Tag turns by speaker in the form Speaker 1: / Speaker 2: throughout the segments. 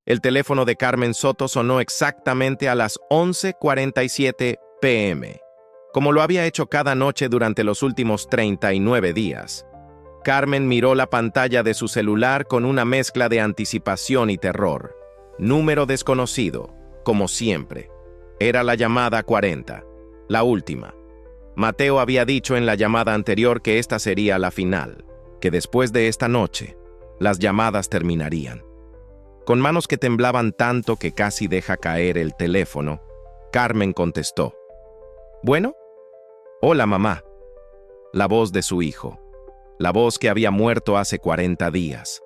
Speaker 1: El teléfono de Carmen Soto sonó exactamente a las 11:47 p.m., como lo había hecho cada noche durante los últimos 39 días. Carmen miró la pantalla de su celular con una mezcla de anticipación y terror. Número desconocido, como siempre. Era la llamada 40, la última. Mateo había dicho en la llamada anterior que esta sería la final, que después de esta noche, las llamadas terminarían. Con manos que temblaban tanto que casi deja caer el teléfono, Carmen contestó. ¿Bueno? Hola, mamá. La voz de su hijo. La voz que había muerto hace 40 días.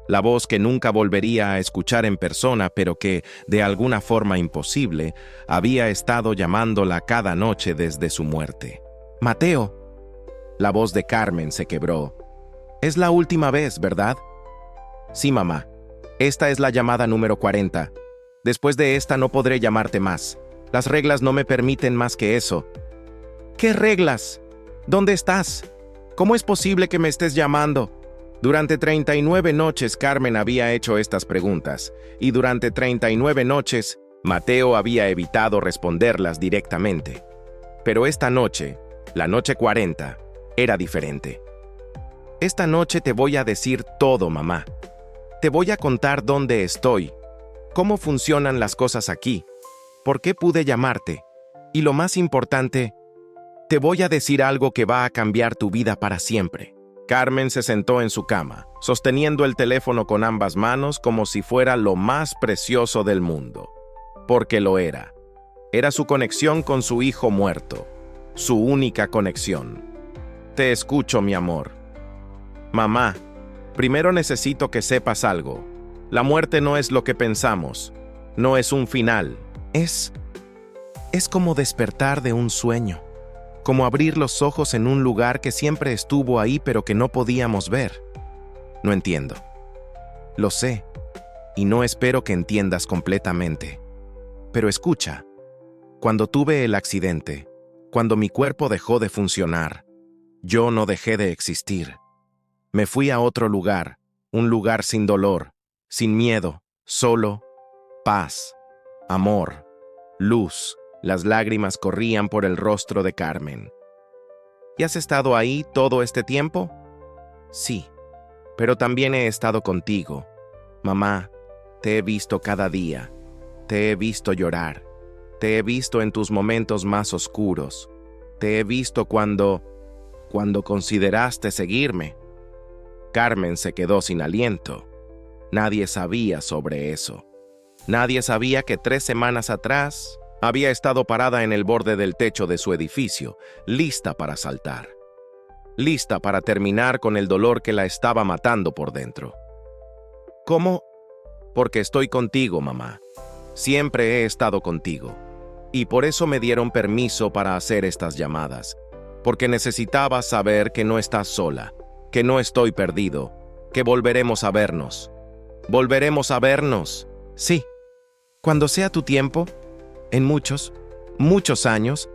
Speaker 1: La voz que nunca volvería a escuchar en persona, pero que, de alguna forma imposible, había estado llamándola cada noche desde su muerte. Mateo. La voz de Carmen se quebró. Es la última vez, ¿verdad? Sí, mamá. Esta es la llamada número 40. Después de esta no podré llamarte más. Las reglas no me permiten más que eso. ¿Qué reglas? ¿Dónde estás? ¿Cómo es posible que me estés llamando? Durante 39 noches Carmen había hecho estas preguntas, y durante 39 noches Mateo había evitado responderlas directamente. Pero esta noche, la noche 40, era diferente. Esta noche te voy a decir todo, mamá. Te voy a contar dónde estoy, cómo funcionan las cosas aquí, por qué pude llamarte, y lo más importante, te voy a decir algo que va a cambiar tu vida para siempre. Carmen se sentó en su cama, sosteniendo el teléfono con ambas manos como si fuera lo más precioso del mundo. Porque lo era. Era su conexión con su hijo muerto, su única conexión. Te escucho, mi amor. Mamá, primero necesito que sepas algo. La muerte no es lo que pensamos, no es un final. Es como despertar de un sueño. Como abrir los ojos en un lugar que siempre estuvo ahí pero que no podíamos ver. No entiendo. Lo sé, y no espero que entiendas completamente. Pero escucha, cuando tuve el accidente, cuando mi cuerpo dejó de funcionar, yo no dejé de existir. Me fui a otro lugar, un lugar sin dolor, sin miedo, solo, paz, amor, luz. Las lágrimas corrían por el rostro de Carmen. ¿Y has estado ahí todo este tiempo? Sí, pero también he estado contigo. Mamá, te he visto cada día. Te he visto llorar. Te he visto en tus momentos más oscuros. Te he visto cuando consideraste seguirme. Carmen se quedó sin aliento. Nadie sabía sobre eso. Nadie sabía que 3 semanas atrás había estado parada en el borde del techo de su edificio, lista para saltar. Lista para terminar con el dolor que la estaba matando por dentro. ¿Cómo? Porque estoy contigo, mamá. Siempre he estado contigo. Y por eso me dieron permiso para hacer estas llamadas. Porque necesitaba saber que no estás sola, que no estoy perdido, que volveremos a vernos. ¿Volveremos a vernos? Sí. Cuando sea tu tiempo, en muchos, muchos años,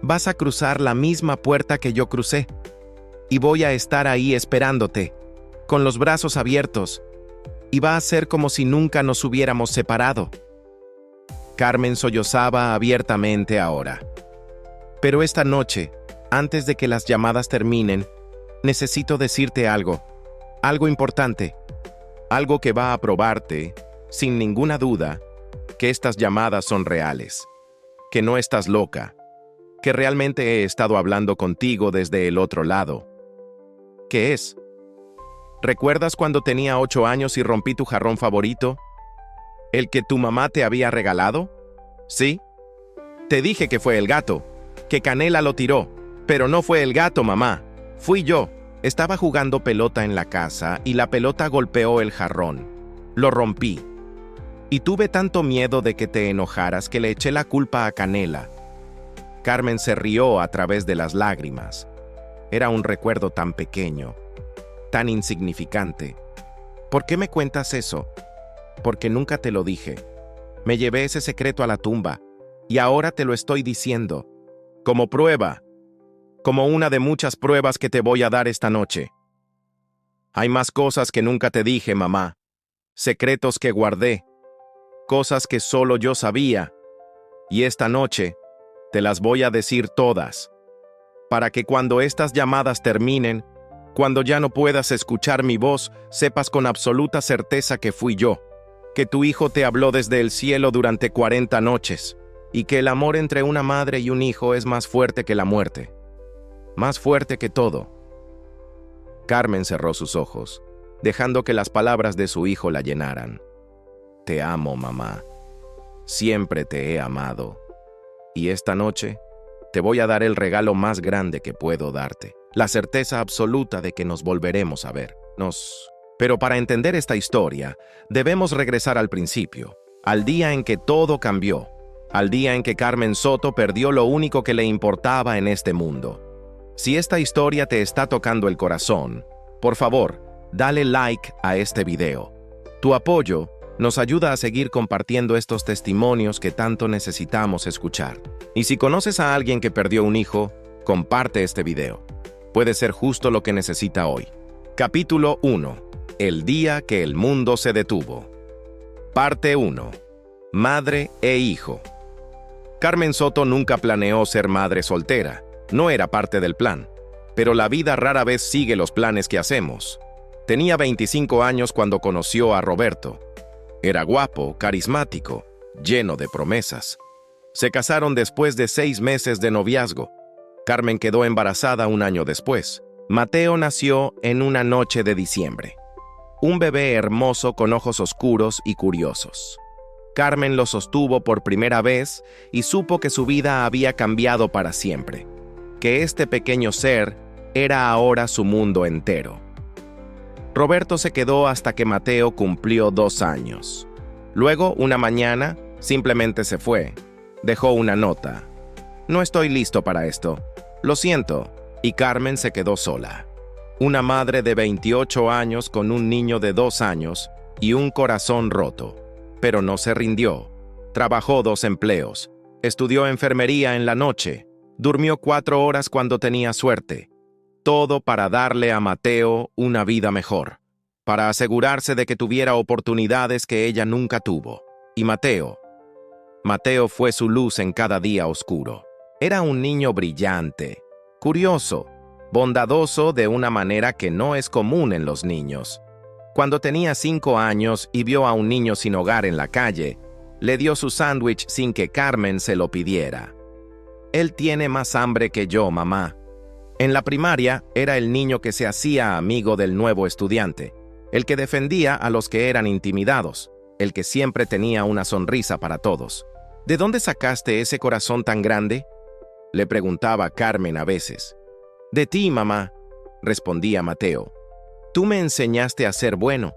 Speaker 1: vas a cruzar la misma puerta que yo crucé. Y voy a estar ahí esperándote, con los brazos abiertos. Y va a ser como si nunca nos hubiéramos separado. Carmen sollozaba abiertamente ahora. Pero esta noche, antes de que las llamadas terminen, necesito decirte algo. Algo importante. Algo que va a probarte, sin ninguna duda, que estas llamadas son reales, que no estás loca, que realmente he estado hablando contigo desde el otro lado. ¿Qué es? ¿Recuerdas cuando tenía 8 años y rompí tu jarrón favorito? ¿El que tu mamá te había regalado? ¿Sí? Te dije que fue el gato, que Canela lo tiró, pero no fue el gato, mamá. Fui yo. Estaba jugando pelota en la casa y la pelota golpeó el jarrón. Lo rompí. Y tuve tanto miedo de que te enojaras que le eché la culpa a Canela. Carmen se rió a través de las lágrimas. Era un recuerdo tan pequeño, tan insignificante. ¿Por qué me cuentas eso? Porque nunca te lo dije. Me llevé ese secreto a la tumba, y ahora te lo estoy diciendo, como prueba, como una de muchas pruebas que te voy a dar esta noche. Hay más cosas que nunca te dije, mamá, secretos que guardé, cosas que solo yo sabía, y esta noche te las voy a decir todas, para que cuando estas llamadas terminen, cuando ya no puedas escuchar mi voz, sepas con absoluta certeza que fui yo, que tu hijo te habló desde el cielo durante 40 noches, y que el amor entre una madre y un hijo es más fuerte que la muerte, más fuerte que todo. Carmen cerró sus ojos, dejando que las palabras de su hijo la llenaran. Te amo, mamá. Siempre te he amado. Y esta noche te voy a dar el regalo más grande que puedo darte, la certeza absoluta de que nos volveremos a ver. Pero para entender esta historia, debemos regresar al principio, al día en que todo cambió, al día en que Carmen Soto perdió lo único que le importaba en este mundo. Si esta historia te está tocando el corazón, por favor, dale like a este video. Tu apoyo nos ayuda a seguir compartiendo estos testimonios que tanto necesitamos escuchar. Y si conoces a alguien que perdió un hijo, comparte este video. Puede ser justo lo que necesita hoy. Capítulo 1. El día que el mundo se detuvo. Parte 1. Madre e hijo. Carmen Soto nunca planeó ser madre soltera. No era parte del plan. Pero la vida rara vez sigue los planes que hacemos. Tenía 25 años cuando conoció a Roberto. Era guapo, carismático, lleno de promesas. Se casaron después de 6 meses de noviazgo. Carmen quedó embarazada un año después. Mateo nació en una noche de diciembre. Un bebé hermoso con ojos oscuros y curiosos. Carmen lo sostuvo por primera vez y supo que su vida había cambiado para siempre. Que este pequeño ser era ahora su mundo entero. Roberto se quedó hasta que Mateo cumplió 2 años. Luego, una mañana, simplemente se fue. Dejó una nota. No estoy listo para esto. Lo siento. Y Carmen se quedó sola. Una madre de 28 años con un niño de 2 años y un corazón roto. Pero no se rindió. Trabajó 2 empleos. Estudió enfermería en la noche. Durmió 4 horas cuando tenía suerte. Todo para darle a Mateo una vida mejor, para asegurarse de que tuviera oportunidades que ella nunca tuvo. Y Mateo fue su luz en cada día oscuro. Era un niño brillante, curioso, bondadoso de una manera que no es común en los niños. Cuando tenía 5 años y vio a un niño sin hogar en la calle, le dio su sándwich sin que Carmen se lo pidiera. Él tiene más hambre que yo, mamá. En la primaria, era el niño que se hacía amigo del nuevo estudiante, el que defendía a los que eran intimidados, el que siempre tenía una sonrisa para todos. ¿De dónde sacaste ese corazón tan grande?, le preguntaba Carmen a veces. De ti, mamá, respondía Mateo. Tú me enseñaste a ser bueno.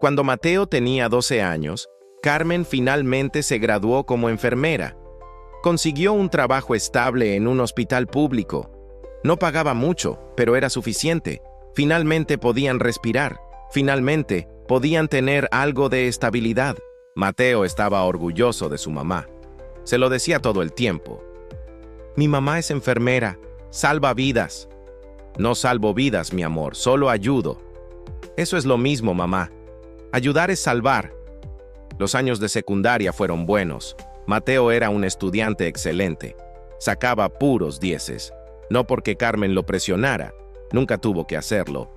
Speaker 1: Cuando Mateo tenía 12 años, Carmen finalmente se graduó como enfermera. Consiguió un trabajo estable en un hospital público. No pagaba mucho, pero era suficiente. Finalmente podían respirar. Finalmente podían tener algo de estabilidad. Mateo estaba orgulloso de su mamá. Se lo decía todo el tiempo. Mi mamá es enfermera, salva vidas. No salvo vidas, mi amor, solo ayudo. Eso es lo mismo, mamá. Ayudar es salvar. Los años de secundaria fueron buenos. Mateo era un estudiante excelente. Sacaba puros 10. No porque Carmen lo presionara, nunca tuvo que hacerlo.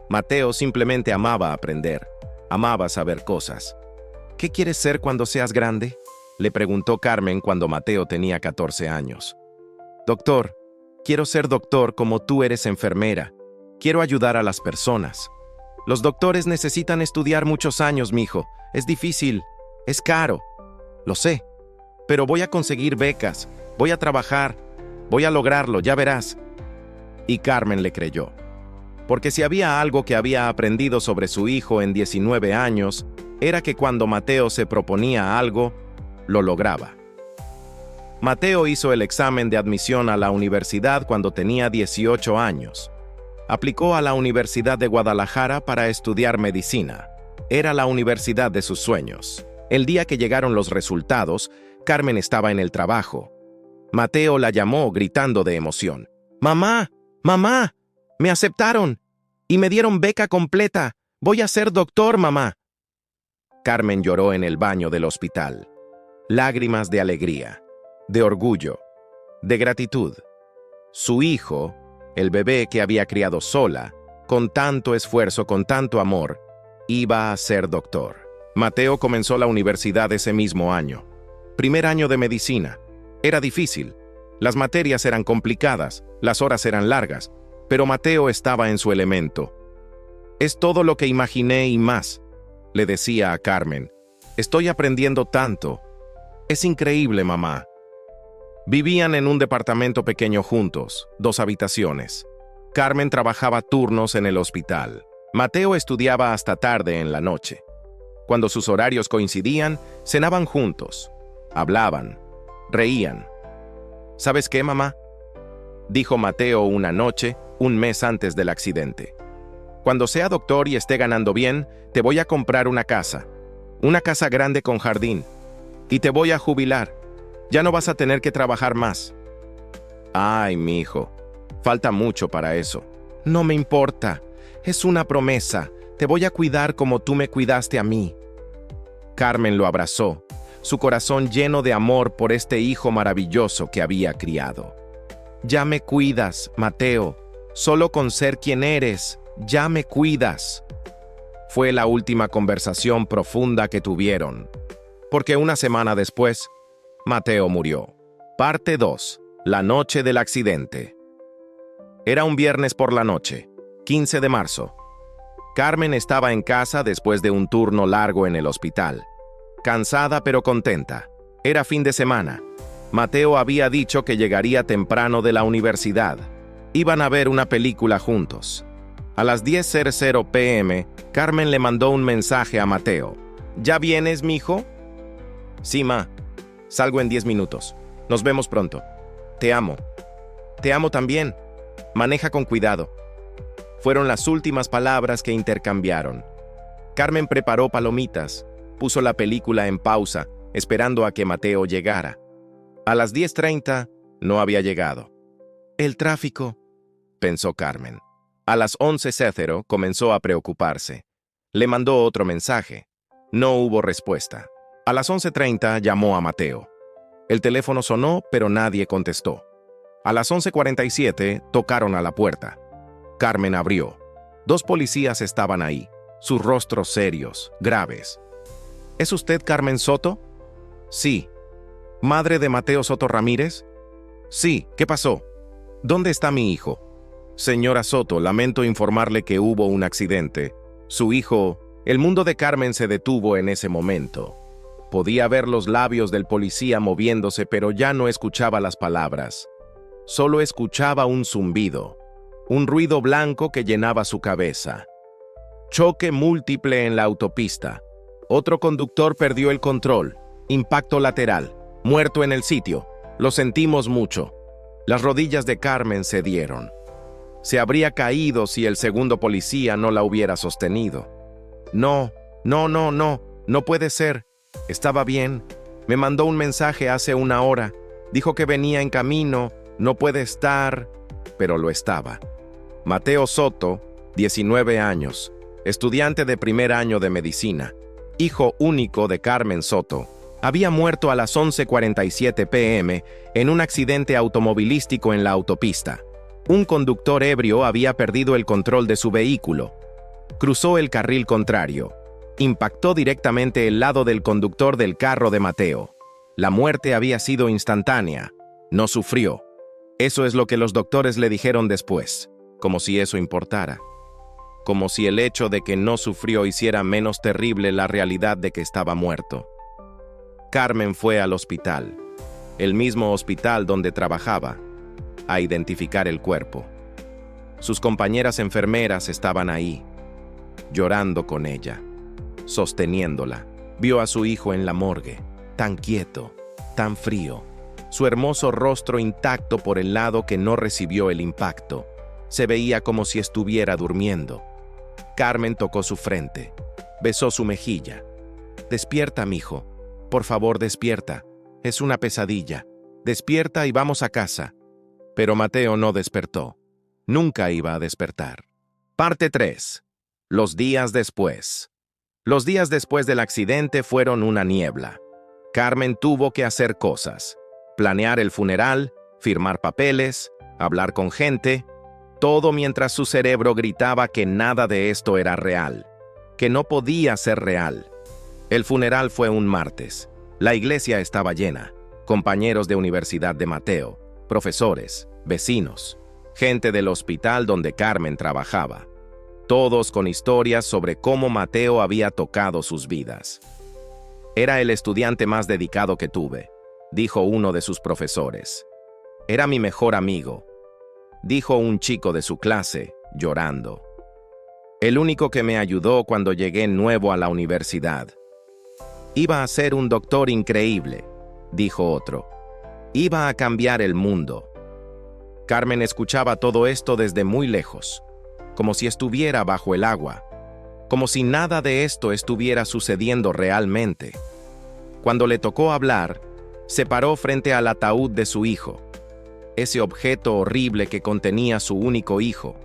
Speaker 1: Mateo simplemente amaba aprender, amaba saber cosas. ¿Qué quieres ser cuando seas grande?, le preguntó Carmen cuando Mateo tenía 14 años. Doctor, quiero ser doctor como tú eres enfermera. Quiero ayudar a las personas. Los doctores necesitan estudiar muchos años, mijo. Es difícil, es caro. Lo sé, pero voy a conseguir becas, voy a trabajar. Voy a lograrlo, ya verás. Y Carmen le creyó. Porque si había algo que había aprendido sobre su hijo en 19 años, era que cuando Mateo se proponía algo, lo lograba. Mateo hizo el examen de admisión a la universidad cuando tenía 18 años. Aplicó a la Universidad de Guadalajara para estudiar medicina. Era la universidad de sus sueños. El día que llegaron los resultados, Carmen estaba en el trabajo. Mateo la llamó gritando de emoción. ¡Mamá! ¡Mamá! ¡Me aceptaron! Y me dieron beca completa. Voy a ser doctor, mamá. Carmen lloró en el baño del hospital. Lágrimas de alegría, de orgullo, de gratitud. Su hijo, el bebé que había criado sola, con tanto esfuerzo, con tanto amor, iba a ser doctor. Mateo comenzó la universidad ese mismo año. Primer año de medicina. Era difícil. Las materias eran complicadas, las horas eran largas, pero Mateo estaba en su elemento. «Es todo lo que imaginé y más», le decía a Carmen. «Estoy aprendiendo tanto. Es increíble, mamá». Vivían en un departamento pequeño juntos, 2 habitaciones. Carmen trabajaba turnos en el hospital. Mateo estudiaba hasta tarde en la noche. Cuando sus horarios coincidían, cenaban juntos. Hablaban, reían. «¿Sabes qué, mamá?», dijo Mateo una noche, un mes antes del accidente. «Cuando sea doctor y esté ganando bien, te voy a comprar una casa grande con jardín, y te voy a jubilar. Ya no vas a tener que trabajar más». «Ay, mi hijo, falta mucho para eso». «No me importa, es una promesa. Te voy a cuidar como tú me cuidaste a mí». Carmen lo abrazó, su corazón lleno de amor por este hijo maravilloso que había criado. «Ya me cuidas, Mateo, solo con ser quien eres, ya me cuidas». Fue la última conversación profunda que tuvieron, porque una semana después, Mateo murió. Parte 2. La noche del accidente. Era un viernes por la noche, 15 de marzo. Carmen estaba en casa después de un turno largo en el hospital. Cansada pero contenta. Era fin de semana. Mateo había dicho que llegaría temprano de la universidad. Iban a ver una película juntos. A las 10:00 p.m., Carmen le mandó un mensaje a Mateo. «¿Ya vienes, mijo?» «Sí, ma. Salgo en 10 minutos. Nos vemos pronto. Te amo». «Te amo también. Maneja con cuidado». Fueron las últimas palabras que intercambiaron. Carmen preparó palomitas, puso la película en pausa, esperando a que Mateo llegara. A las 10:30 no había llegado. «El tráfico», pensó Carmen. A las 11:00 comenzó a preocuparse. Le mandó otro mensaje. No hubo respuesta. A las 11:30 llamó a Mateo. El teléfono sonó, pero nadie contestó. A las 11:47 tocaron a la puerta. Carmen abrió. 2 policías estaban ahí, sus rostros serios, graves. «¿Es usted Carmen Soto?» «Sí». «¿Madre de Mateo Soto Ramírez?» «Sí. ¿Qué pasó?» «¿Dónde está mi hijo?» «Señora Soto, lamento informarle que hubo un accidente. Su hijo...» El mundo de Carmen se detuvo en ese momento. Podía ver los labios del policía moviéndose, pero ya no escuchaba las palabras. Solo escuchaba un zumbido, un ruido blanco que llenaba su cabeza. Choque múltiple en la autopista. Otro conductor perdió el control. Impacto lateral. Muerto en el sitio. Lo sentimos mucho. Las rodillas de Carmen cedieron. Se habría caído si el segundo policía no la hubiera sostenido. «No, no, no, no, no puede ser. Estaba bien. Me mandó un mensaje hace una hora. Dijo que venía en camino. No puede estar». Pero lo estaba. Mateo Soto, 19 años, estudiante de primer año de medicina, hijo único de Carmen Soto, había muerto a las 11:47 p.m. en un accidente automovilístico en la autopista. Un conductor ebrio había perdido el control de su vehículo. Cruzó el carril contrario. Impactó directamente el lado del conductor del carro de Mateo. La muerte había sido instantánea. No sufrió. Eso es lo que los doctores le dijeron después, como si eso importara. Como si el hecho de que no sufrió hiciera menos terrible la realidad de que estaba muerto. Carmen fue al hospital, el mismo hospital donde trabajaba, a identificar el cuerpo. Sus compañeras enfermeras estaban ahí, llorando con ella, sosteniéndola. Vio a su hijo en la morgue, tan quieto, tan frío, su hermoso rostro intacto por el lado que no recibió el impacto. Se veía como si estuviera durmiendo. Carmen tocó su frente, besó su mejilla. «Despierta, mijo. Por favor, despierta. Es una pesadilla. Despierta y vamos a casa». Pero Mateo no despertó. Nunca iba a despertar. Parte 3. Los días después. Los días después del accidente fueron una niebla. Carmen tuvo que hacer cosas: planear el funeral, firmar papeles, hablar con gente, todo mientras su cerebro gritaba que nada de esto era real, que no podía ser real. El funeral fue un martes. La iglesia estaba llena. Compañeros de universidad de Mateo, profesores, vecinos, gente del hospital donde Carmen trabajaba. Todos con historias sobre cómo Mateo había tocado sus vidas. Era el estudiante más dedicado que tuve, dijo uno de sus profesores. Era mi mejor amigo, dijo un chico de su clase, llorando. El único que me ayudó cuando llegué nuevo a la universidad. Iba a ser un doctor increíble, dijo otro. Iba a cambiar el mundo. Carmen escuchaba todo esto desde muy lejos, como si estuviera bajo el agua, como si nada de esto estuviera sucediendo realmente. Cuando le tocó hablar, se paró frente al ataúd de su hijo, ese objeto horrible que contenía su único hijo,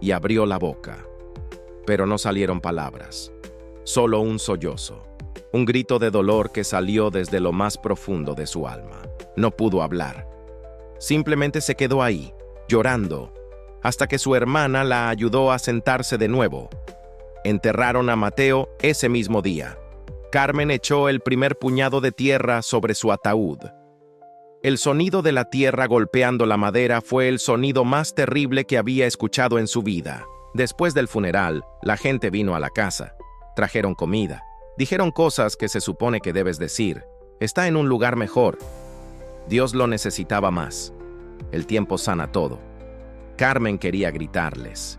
Speaker 1: y abrió la boca. Pero no salieron palabras, solo un sollozo, un grito de dolor que salió desde lo más profundo de su alma. No pudo hablar. Simplemente se quedó ahí, llorando, hasta que su hermana la ayudó a sentarse de nuevo. Enterraron a Mateo ese mismo día. Carmen echó el primer puñado de tierra sobre su ataúd. El sonido de la tierra golpeando la madera fue el sonido más terrible que había escuchado en su vida. Después del funeral, la gente vino a la casa. Trajeron comida. Dijeron cosas que se supone que debes decir. Está en un lugar mejor. Dios lo necesitaba más. El tiempo sana todo. Carmen quería gritarles.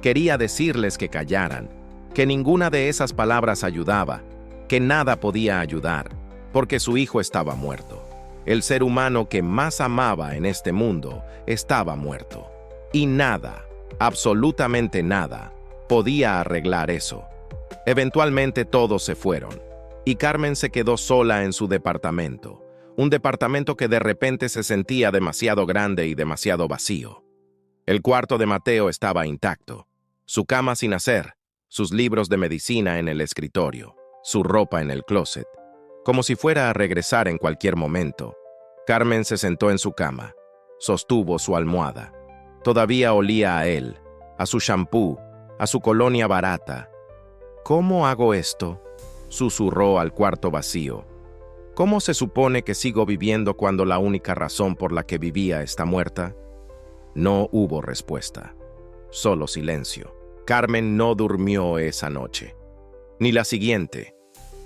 Speaker 1: Quería decirles que callaran, que ninguna de esas palabras ayudaba, que nada podía ayudar, porque su hijo estaba muerto. El ser humano que más amaba en este mundo estaba muerto. Y nada, absolutamente nada, podía arreglar eso. Eventualmente todos se fueron, y Carmen se quedó sola en su departamento. Un departamento que de repente se sentía demasiado grande y demasiado vacío. El cuarto de Mateo estaba intacto, su cama sin hacer, sus libros de medicina en el escritorio, su ropa en el closet. Como si fuera a regresar en cualquier momento, Carmen se sentó en su cama, sostuvo su almohada. Todavía olía a él, a su shampoo, a su colonia barata. ¿Cómo hago esto?, susurró al cuarto vacío. ¿Cómo se supone que sigo viviendo cuando la única razón por la que vivía está muerta? No hubo respuesta, solo silencio. Carmen no durmió esa noche, ni la siguiente,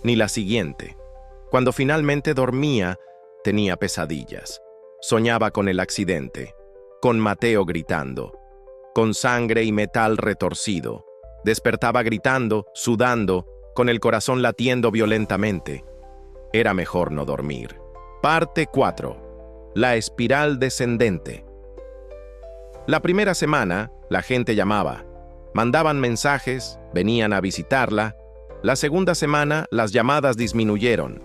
Speaker 1: ni la siguiente. Cuando finalmente dormía, tenía pesadillas. Soñaba con el accidente, con Mateo gritando, con sangre y metal retorcido. Despertaba gritando, sudando, con el corazón latiendo violentamente. Era mejor no dormir. Parte 4. La espiral descendente. La primera semana, la gente llamaba. Mandaban mensajes, venían a visitarla. La segunda semana, las llamadas disminuyeron.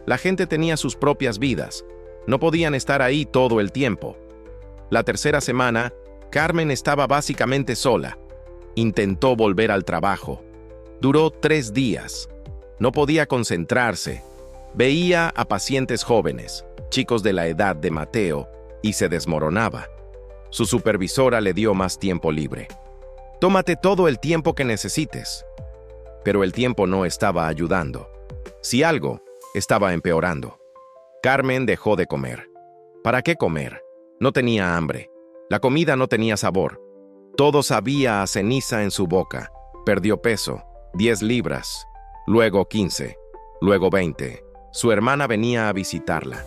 Speaker 1: La gente tenía sus propias vidas. No podían estar ahí todo el tiempo. La tercera semana, Carmen estaba básicamente sola. Intentó volver al trabajo. Duró 3 días. No podía concentrarse. Veía a pacientes jóvenes, chicos de la edad de Mateo, y se desmoronaba. Su supervisora le dio más tiempo libre. Tómate todo el tiempo que necesites. Pero el tiempo no estaba ayudando. Si algo, estaba empeorando. Carmen dejó de comer. ¿Para qué comer? No tenía hambre. La comida no tenía sabor. Todo sabía a ceniza en su boca. Perdió peso, 10 libras, luego 15, luego 20. Su hermana venía a visitarla.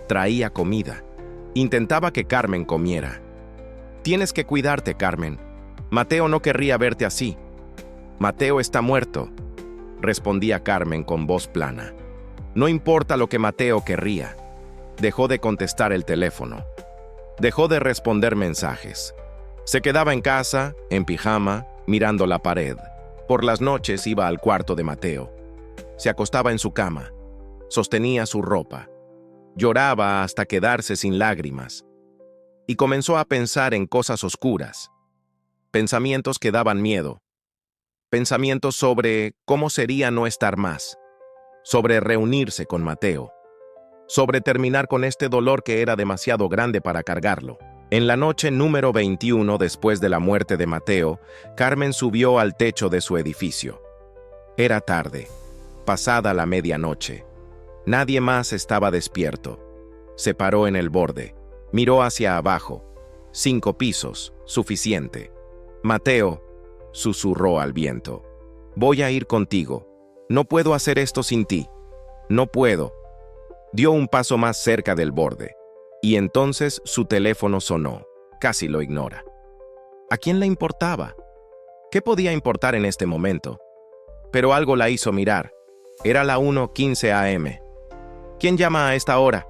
Speaker 1: Traía comida. Intentaba que Carmen comiera. Tienes que cuidarte, Carmen. Mateo no querría verte así. Mateo está muerto, respondía Carmen con voz plana. No importa lo que Mateo querría. Dejó de contestar el teléfono. Dejó de responder mensajes. Se quedaba en casa, en pijama, mirando la pared. Por las noches iba al cuarto de Mateo. Se acostaba en su cama. Sostenía su ropa. Lloraba hasta quedarse sin lágrimas. Y comenzó a pensar en cosas oscuras. Pensamientos que daban miedo. pensamientos sobre cómo sería no estar más, sobre reunirse con Mateo, sobre terminar con este dolor que era demasiado grande para cargarlo. En la noche número 21 después de la muerte de Mateo, Carmen subió al techo de su edificio. Era tarde, pasada la medianoche. Nadie más estaba despierto. Se paró en el borde, miró hacia abajo. 5 pisos, suficiente. Mateo, susurró al viento. Voy a ir contigo. No puedo hacer esto sin ti. No puedo. Dio un paso más cerca del borde. Y entonces su teléfono sonó. Casi lo ignora. ¿A quién le importaba? ¿Qué podía importar en este momento? Pero algo la hizo mirar. Era la 1:15 a.m. ¿Quién llama a esta hora?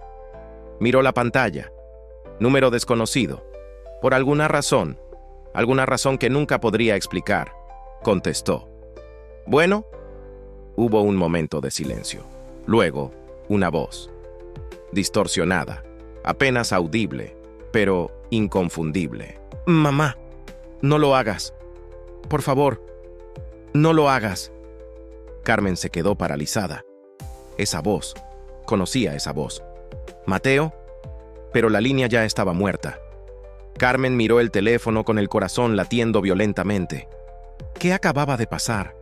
Speaker 1: Miró la pantalla. Número desconocido. Por alguna razón que nunca podría explicar, contestó. Bueno, hubo un momento de silencio. Luego, una voz. Distorsionada, apenas audible, pero inconfundible. Mamá, no lo hagas. Por favor, no lo hagas. Carmen se quedó paralizada. Esa voz, conocía esa voz. Mateo, pero la línea ya estaba muerta. Carmen miró el teléfono con el corazón latiendo violentamente. ¿Qué acababa de pasar?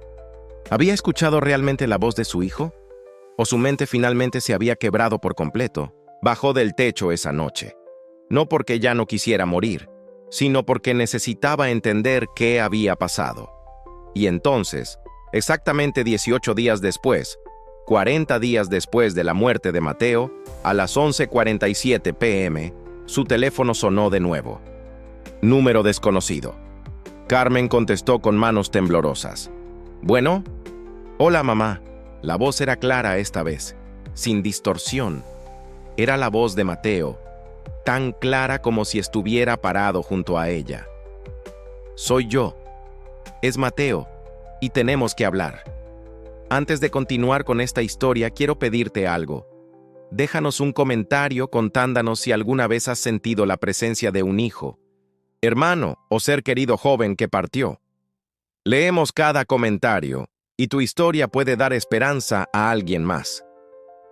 Speaker 1: ¿Había escuchado realmente la voz de su hijo? ¿O su mente finalmente se había quebrado por completo? Bajó del techo esa noche. No porque ya no quisiera morir, sino porque necesitaba entender qué había pasado. Y entonces, exactamente 18 días después, 40 días después de la muerte de Mateo, a las 11:47 p.m., su teléfono sonó de nuevo. Número desconocido. Carmen contestó con manos temblorosas. ¿Bueno? Hola, mamá. La voz era clara esta vez, sin distorsión. Era la voz de Mateo, tan clara como si estuviera parado junto a ella. Soy yo. Es Mateo, y tenemos que hablar. Antes de continuar con esta historia, quiero pedirte algo. Déjanos un comentario contándonos si alguna vez has sentido la presencia de un hijo, hermano o ser querido joven que partió. Leemos cada comentario, y tu historia puede dar esperanza a alguien más.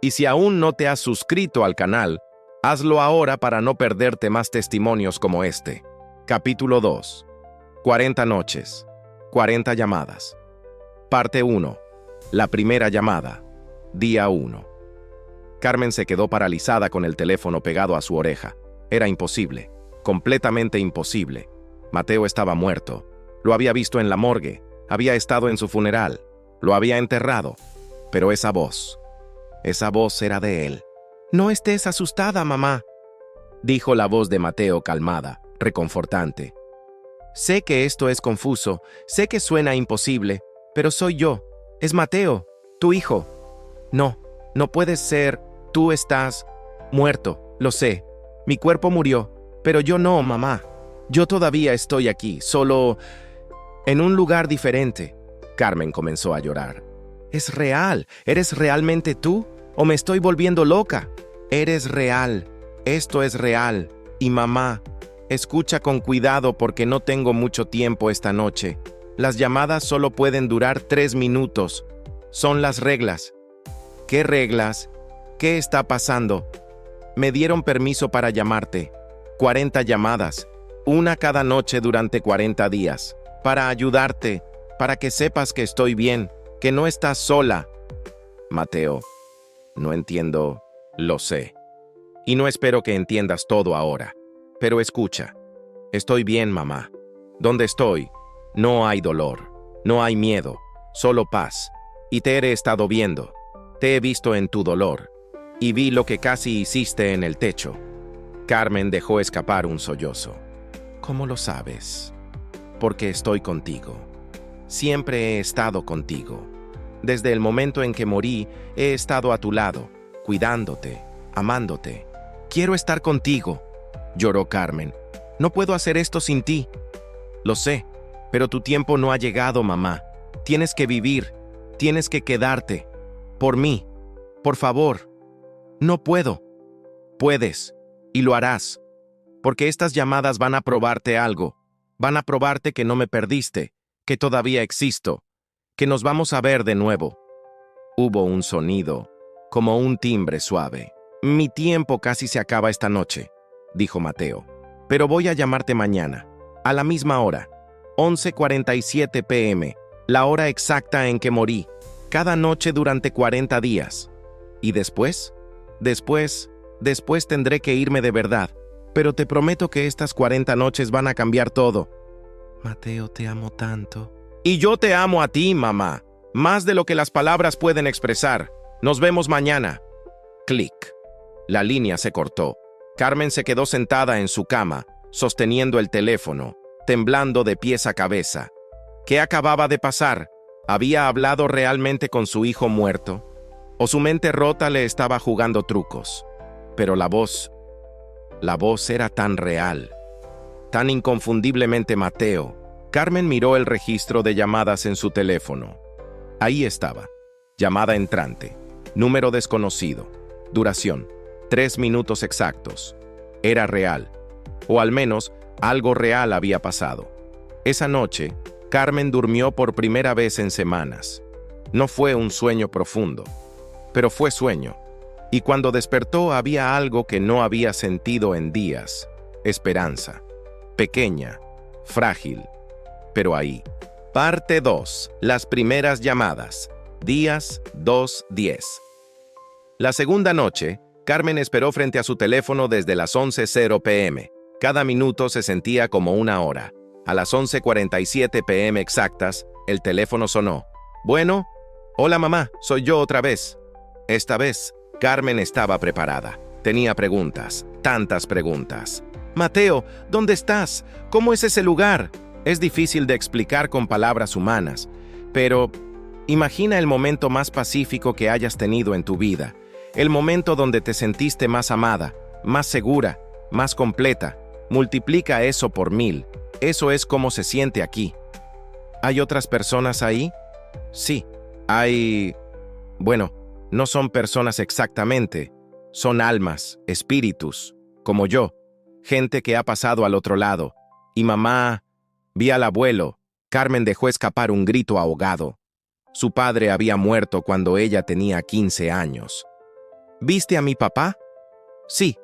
Speaker 1: Y si aún no te has suscrito al canal, hazlo ahora para no perderte más testimonios como este. Capítulo 2. 40 noches. 40 llamadas. Parte 1. La primera llamada. Día 1. Carmen se quedó paralizada con el teléfono pegado a su oreja. Era imposible, completamente imposible. Mateo estaba muerto. Lo había visto en la morgue, había estado en su funeral, lo había enterrado. Pero esa voz era de él. No estés asustada, mamá, dijo la voz de Mateo calmada, reconfortante. Sé que esto es confuso, sé que suena imposible, pero soy yo. Es Mateo, tu hijo. No, no puedes ser. Tú estás muerto, lo sé. Mi cuerpo murió, pero yo no, mamá. Yo todavía estoy aquí, solo en un lugar diferente. Carmen comenzó a llorar. ¿Es real? ¿Eres realmente tú? ¿O me estoy volviendo loca? Eres real. Esto es real. Y mamá, escucha con cuidado porque no tengo mucho tiempo esta noche. Las llamadas solo pueden durar 3 minutos. Son las reglas. ¿Qué reglas? ¿Qué está pasando? Me dieron permiso para llamarte. 40 llamadas, una cada noche durante 40 días, para ayudarte, para que sepas que estoy bien, que no estás sola. Mateo, no entiendo, lo sé. Y no espero que entiendas todo ahora. Pero escucha, estoy bien, mamá. ¿Dónde estoy? No hay dolor, no hay miedo, solo paz. Y te he estado viendo. Te he visto en tu dolor. Y vi lo que casi hiciste en el techo. Carmen dejó escapar un sollozo. ¿Cómo lo sabes? Porque estoy contigo. Siempre he estado contigo. Desde el momento en que morí, he estado a tu lado, cuidándote, amándote. Quiero estar contigo, lloró Carmen. No puedo hacer esto sin ti. Lo sé, pero tu tiempo no ha llegado, mamá. Tienes que vivir, tienes que quedarte. Por mí, por favor. No puedo. Puedes, y lo harás. Porque estas llamadas van a probarte algo. Van a probarte que no me perdiste, que todavía existo. que nos vamos a ver de nuevo. Hubo un sonido, como un timbre suave. Mi tiempo casi se acaba esta noche, dijo Mateo, pero voy a llamarte mañana, a la misma hora, 11:47 p.m., la hora exacta en que morí, cada noche durante 40 días. ¿Y después? Después tendré que irme de verdad, pero te prometo que estas 40 noches van a cambiar todo. Mateo, te amo tanto. Y yo te amo a ti, mamá, más de lo que las palabras pueden expresar. Nos vemos mañana. Clic. La línea se cortó. Carmen se quedó sentada en su cama, sosteniendo el teléfono, temblando de pies a cabeza. ¿Qué acababa de pasar? ¿Había hablado realmente con su hijo muerto? ¿O su mente rota le estaba jugando trucos? Pero la voz era tan real, tan inconfundiblemente Mateo. Carmen miró el registro de llamadas en su teléfono. Ahí estaba. Llamada entrante. Número desconocido. Duración: 3 minutos exactos. Era real. O al menos, algo real había pasado. Esa noche, Carmen durmió por primera vez en semanas. No fue un sueño profundo, pero fue sueño. Y cuando despertó había algo que no había sentido en días. Esperanza. Pequeña, frágil, pero ahí. Parte 2. Las primeras llamadas. Días 2:10. La segunda noche, Carmen esperó frente a su teléfono desde las 11:00 p.m. Cada minuto se sentía como una hora. A las 11:47 p.m. exactas, el teléfono sonó. Bueno, hola mamá, soy yo otra vez. Esta vez, Carmen estaba preparada. Tenía preguntas, tantas preguntas. Mateo, ¿dónde estás? ¿Cómo es ese lugar? Es difícil de explicar con palabras humanas, pero imagina el momento más pacífico que hayas tenido en tu vida. El momento donde te sentiste más amada, más segura, más completa. Multiplica eso por 1000. Eso es como se siente aquí. ¿Hay otras personas ahí? Sí, hay... Bueno, no son personas exactamente. Son almas, espíritus, como yo. Gente que ha pasado al otro lado. Y mamá... Vi al abuelo. Carmen dejó escapar un grito ahogado. Su padre había muerto cuando ella tenía 15 años. ¿Viste a mi papá? Sí.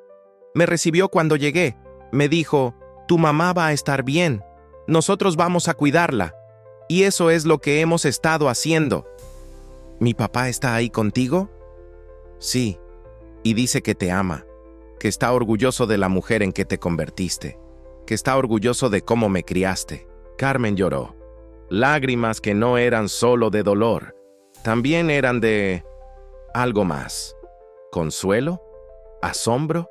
Speaker 1: Me recibió cuando llegué. Me dijo, tu mamá va a estar bien. Nosotros vamos a cuidarla. Y eso es lo que hemos estado haciendo. ¿Mi papá está ahí contigo? Sí. Y dice que te ama, que está orgulloso de la mujer en que te convertiste, que está orgulloso de cómo me criaste. Carmen lloró. Lágrimas que no eran solo de dolor, también eran de... algo más. ¿Consuelo? ¿Asombro?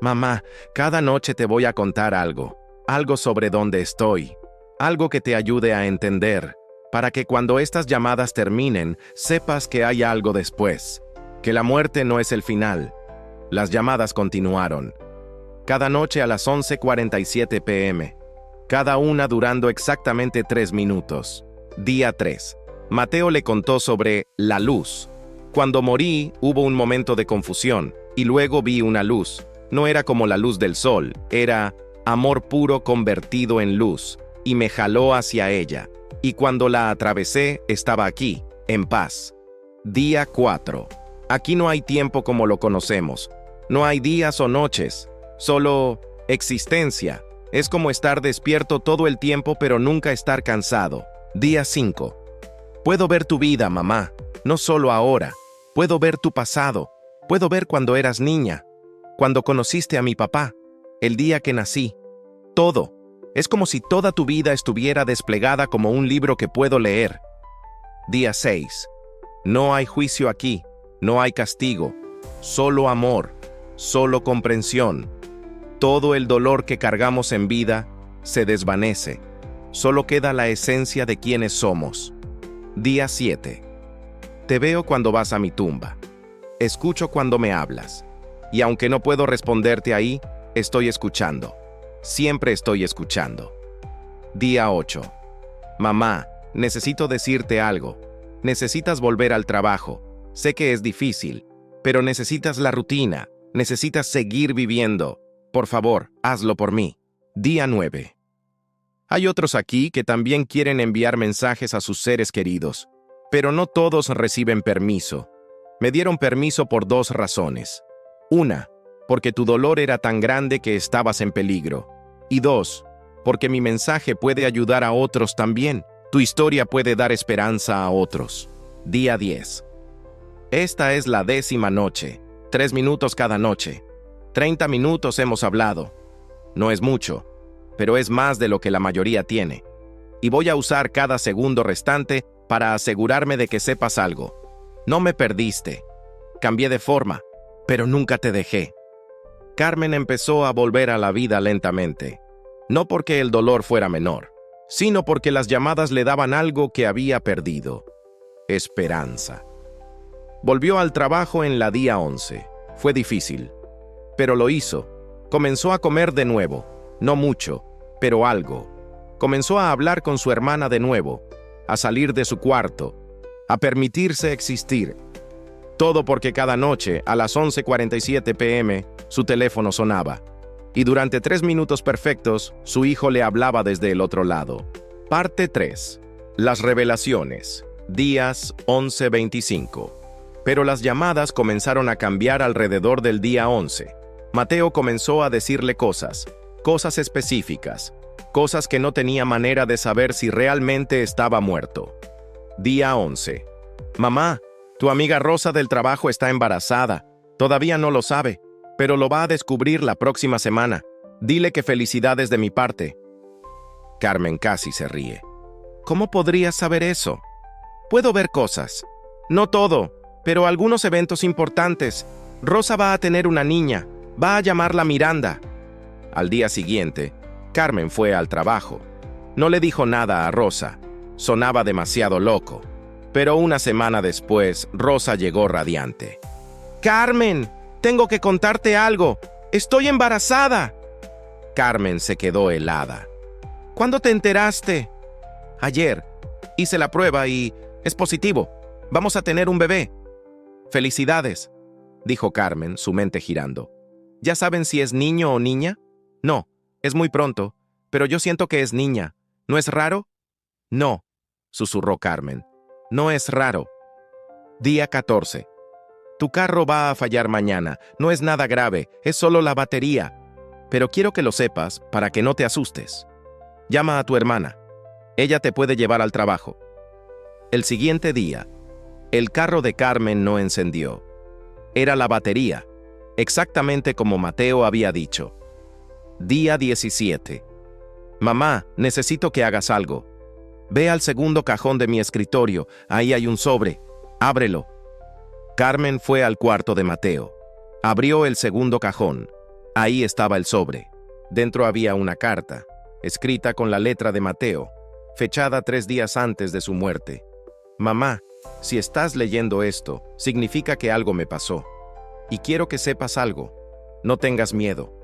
Speaker 1: Mamá, cada noche te voy a contar algo sobre dónde estoy, algo que te ayude a entender, para que cuando estas llamadas terminen, sepas que hay algo después, que la muerte no es el final. Las llamadas continuaron. Cada noche a las 11:47 p.m., cada una durando exactamente 3 minutos. Día 3. Mateo le contó sobre la luz. Cuando morí, hubo un momento de confusión, y luego vi una luz. No era como la luz del sol, era amor puro convertido en luz, y me jaló hacia ella. Y cuando la atravesé, estaba aquí, en paz. Día 4. Aquí no hay tiempo como lo conocemos. No hay días o noches, solo existencia. Es como estar despierto todo el tiempo pero nunca estar cansado. Día 5. Puedo ver tu vida, mamá, no solo ahora. Puedo ver tu pasado. Puedo ver cuando eras niña, cuando conociste a mi papá, el día que nací. Todo. Es como si toda tu vida estuviera desplegada como un libro que puedo leer. Día 6. No hay juicio aquí, no hay castigo, solo amor, solo comprensión. Todo el dolor que cargamos en vida se desvanece. Solo queda la esencia de quienes somos. Día 7. Te veo cuando vas a mi tumba. Escucho cuando me hablas. Y aunque no puedo responderte ahí, estoy escuchando. Siempre estoy escuchando. Día 8. Mamá, necesito decirte algo. Necesitas volver al trabajo. Sé que es difícil, pero necesitas la rutina. Necesitas seguir viviendo. Por favor, hazlo por mí. Día 9. Hay otros aquí que también quieren enviar mensajes a sus seres queridos, pero no todos reciben permiso. Me dieron permiso por dos razones. Una, porque tu dolor era tan grande que estabas en peligro. Y dos, porque mi mensaje puede ayudar a otros también. Tu historia puede dar esperanza a otros. Día 10. Esta es la 10ª noche. 3 minutos cada noche. 30 minutos hemos hablado. No es mucho, pero es más de lo que la mayoría tiene. Y voy a usar cada segundo restante para asegurarme de que sepas algo. No me perdiste. Cambié de forma, pero nunca te dejé. Carmen empezó a volver a la vida lentamente. No porque el dolor fuera menor, sino porque las llamadas le daban algo que había perdido: esperanza. Volvió al trabajo en la día 11. Fue difícil, pero lo hizo. Comenzó a comer de nuevo, no mucho, pero algo. Comenzó a hablar con su hermana de nuevo, a salir de su cuarto, a permitirse existir. Todo porque cada noche, a las 11:47 p.m., su teléfono sonaba. Y durante 3 minutos perfectos, su hijo le hablaba desde el otro lado. Parte 3. Las revelaciones. Días 11-25. Pero las llamadas comenzaron a cambiar alrededor del día 11. Mateo comenzó a decirle cosas específicas, cosas que no tenía manera de saber si realmente estaba muerto. Día 11. Mamá, tu amiga Rosa del trabajo está embarazada. Todavía no lo sabe, pero lo va a descubrir la próxima semana. Dile que felicidades de mi parte. Carmen casi se ríe. ¿Cómo podrías saber eso? Puedo ver cosas. No todo, pero algunos eventos importantes. Rosa va a tener una niña. Va a llamarla Miranda. Al día siguiente, Carmen fue al trabajo. No le dijo nada a Rosa. Sonaba demasiado loco. Pero una semana después, Rosa llegó radiante. ¡Carmen! Tengo que contarte algo. ¡Estoy embarazada! Carmen se quedó helada. ¿Cuándo te enteraste? Ayer. Hice la prueba y es positivo. Vamos a tener un bebé. Felicidades, dijo Carmen, su mente girando. ¿Ya saben si es niño o niña? No, es muy pronto, pero yo siento que es niña. ¿No es raro? No, susurró Carmen. No es raro. Día 14. Tu carro va a fallar mañana. No es nada grave, es solo la batería. Pero quiero que lo sepas para que no te asustes. Llama a tu hermana. Ella te puede llevar al trabajo. El siguiente día, el carro de Carmen no encendió. Era la batería, exactamente como Mateo había dicho. Día 17. Mamá, necesito que hagas algo. Ve al segundo cajón de mi escritorio, ahí hay un sobre. Ábrelo. Carmen fue al cuarto de Mateo. Abrió el segundo cajón. Ahí estaba el sobre. Dentro había una carta, escrita con la letra de Mateo, fechada 3 días antes de su muerte. Mamá, si estás leyendo esto, significa que algo me pasó. Y quiero que sepas algo. No tengas miedo.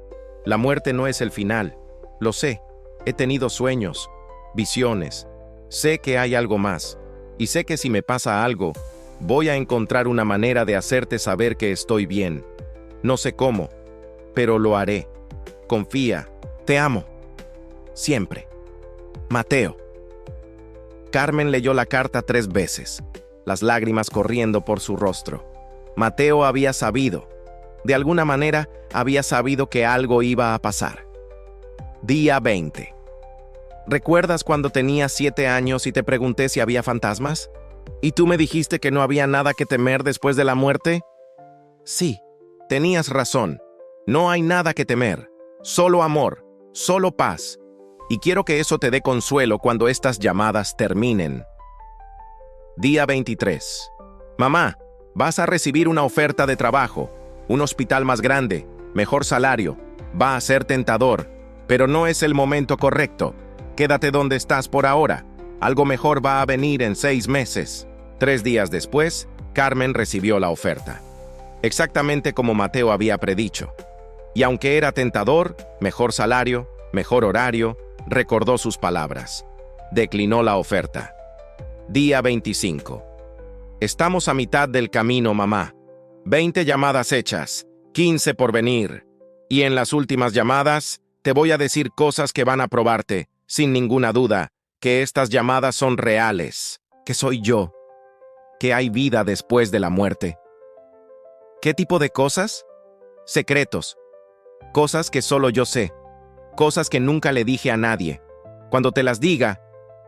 Speaker 1: La muerte no es el final. Lo sé. He tenido sueños, visiones. Sé que hay algo más. Y sé que si me pasa algo, voy a encontrar una manera de hacerte saber que estoy bien. No sé cómo, pero lo haré. Confía. Te amo. Siempre. Mateo. Carmen leyó la carta 3 veces, las lágrimas corriendo por su rostro. Mateo había sabido. De alguna manera, había sabido que algo iba a pasar. Día 20. ¿Recuerdas cuando tenías 7 años y te pregunté si había fantasmas? ¿Y tú me dijiste que no había nada que temer después de la muerte? Sí, tenías razón. No hay nada que temer. Solo amor, solo paz. Y quiero que eso te dé consuelo cuando estas llamadas terminen. Día 23. Mamá, vas a recibir una oferta de trabajo, un hospital más grande, mejor salario. Va a ser tentador, pero no es el momento correcto. Quédate donde estás por ahora. Algo mejor va a venir en 6 meses. 3 días después, Carmen recibió la oferta. Exactamente como Mateo había predicho. Y aunque era tentador, mejor salario, mejor horario, recordó sus palabras. Declinó la oferta. Día 25. Estamos a mitad del camino, mamá. 20 llamadas hechas, 15 por venir. Y en las últimas llamadas, te voy a decir cosas que van a probarte. sin ninguna duda, que estas llamadas son reales, que soy yo, que hay vida después de la muerte. ¿Qué tipo de cosas? Secretos. Cosas que solo yo sé. Cosas que nunca le dije a nadie. Cuando te las diga,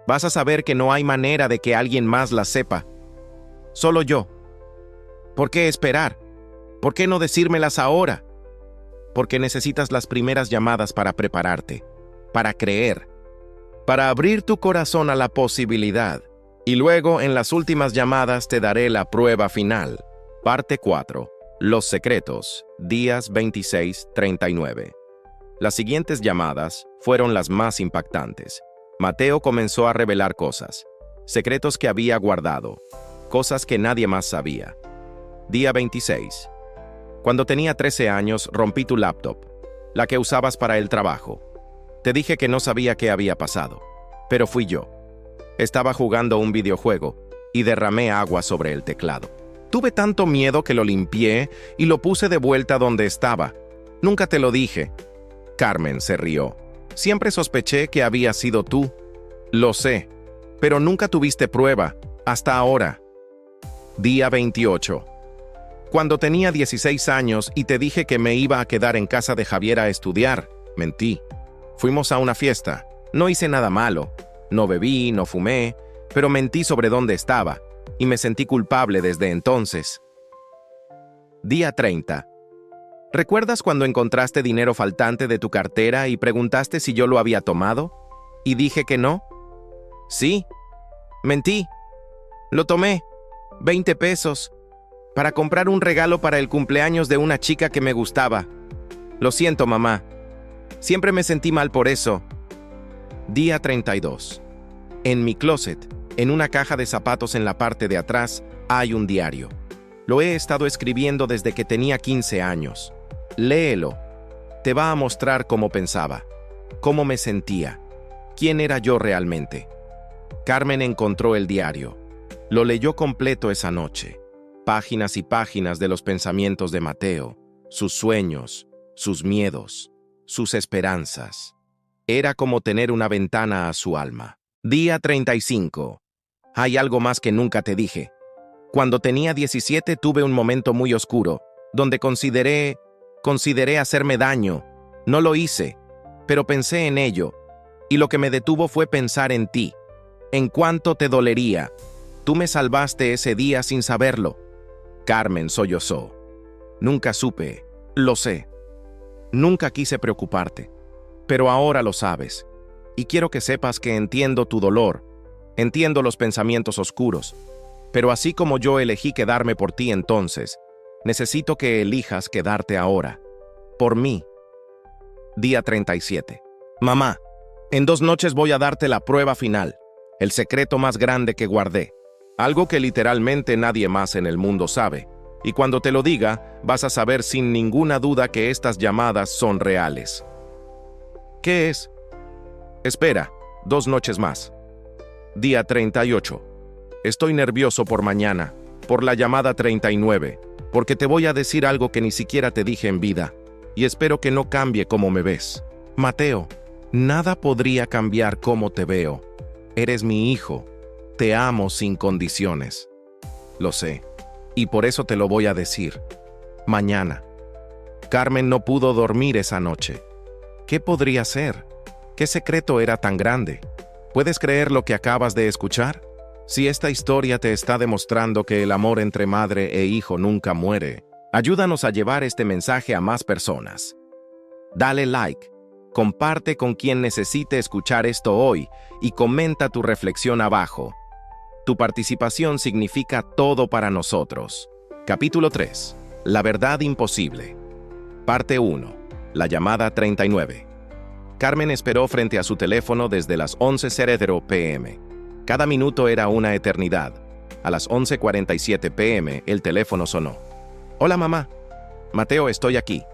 Speaker 1: vas a saber que no hay manera de que alguien más las sepa. Solo yo. ¿Por qué esperar? ¿Por qué no decírmelas ahora? Porque necesitas las primeras llamadas para prepararte, para creer, para abrir tu corazón a la posibilidad. Y luego, en las últimas llamadas, te daré la prueba final. Parte 4. Los secretos, días 26-39. Las siguientes llamadas fueron las más impactantes. Mateo comenzó a revelar cosas, secretos que había guardado, cosas que nadie más sabía. Día 26. Cuando tenía 13 años, rompí tu laptop, la que usabas para el trabajo. Te dije que no sabía qué había pasado, pero fui yo. Estaba jugando un videojuego y derramé agua sobre el teclado. Tuve tanto miedo que lo limpié y lo puse de vuelta donde estaba. Nunca te lo dije. Carmen se rió. Siempre sospeché que había sido tú. Lo sé, pero nunca tuviste prueba, hasta ahora. Día 28. Cuando tenía 16 años y te dije que me iba a quedar en casa de Javier a estudiar, mentí. Fuimos a una fiesta. No hice nada malo. No bebí, no fumé, pero mentí sobre dónde estaba, y me sentí culpable desde entonces. Día 30. ¿Recuerdas cuando encontraste dinero faltante de tu cartera y preguntaste si yo lo había tomado? ¿Y dije que no? Sí. Mentí. Lo tomé. 20 pesos. Para comprar un regalo para el cumpleaños de una chica que me gustaba. Lo siento, mamá. Siempre me sentí mal por eso. Día 32. En mi closet, en una caja de zapatos en la parte de atrás, hay un diario. Lo he estado escribiendo desde que tenía 15 años. Léelo. Te va a mostrar cómo pensaba, cómo me sentía, quién era yo realmente. Carmen encontró el diario. Lo leyó completo esa noche. Páginas y páginas de los pensamientos de Mateo, sus sueños, sus miedos, sus esperanzas. Era como tener una ventana a su alma. Día 35. Hay algo más que nunca te dije. Cuando tenía 17 tuve un momento muy oscuro, donde consideré hacerme daño. No lo hice, pero pensé en ello, y lo que me detuvo fue pensar en ti. En cuánto te dolería. Tú me salvaste ese día sin saberlo. Carmen sollozó. Nunca supe, lo sé. Nunca quise preocuparte, pero ahora lo sabes. Y quiero que sepas que entiendo tu dolor, entiendo los pensamientos oscuros, pero así como yo elegí quedarme por ti entonces, necesito que elijas quedarte ahora. Por mí. Día 37. Mamá, en 2 noches voy a darte la prueba final, el secreto más grande que guardé, algo que literalmente nadie más en el mundo sabe, y cuando te lo diga, vas a saber sin ninguna duda que estas llamadas son reales. ¿Qué es? Espera, 2 noches más. Día 38. Estoy nervioso por mañana, por la llamada 39, porque te voy a decir algo que ni siquiera te dije en vida, y espero que no cambie cómo me ves. Mateo, nada podría cambiar cómo te veo. Eres mi hijo. Te amo sin condiciones. Lo sé, y por eso te lo voy a decir. Mañana. Carmen no pudo dormir esa noche. ¿Qué podría ser? ¿Qué secreto era tan grande? ¿Puedes creer lo que acabas de escuchar? Si esta historia te está demostrando que el amor entre madre e hijo nunca muere, ayúdanos a llevar este mensaje a más personas. Dale like, comparte con quien necesite escuchar esto hoy y comenta tu reflexión abajo. Tu participación significa todo para nosotros. Capítulo 3. La verdad imposible. Parte 1. La llamada 39. Carmen esperó frente a su teléfono desde las 11:00 p.m. Cada minuto era una eternidad. A las 11:47 p.m. el teléfono sonó. Hola, mamá. Mateo, estoy aquí.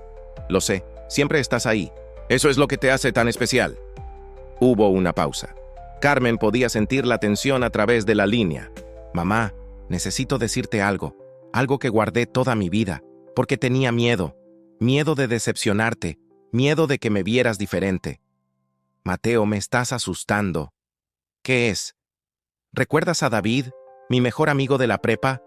Speaker 1: Lo sé, siempre estás ahí. Eso es lo que te hace tan especial. Hubo una pausa. Carmen podía sentir la tensión a través de la línea. Mamá, necesito decirte algo que guardé toda mi vida, porque tenía miedo de decepcionarte, miedo de que me vieras diferente. Mateo, me estás asustando. ¿Qué es? ¿Recuerdas a David, mi mejor amigo de la prepa?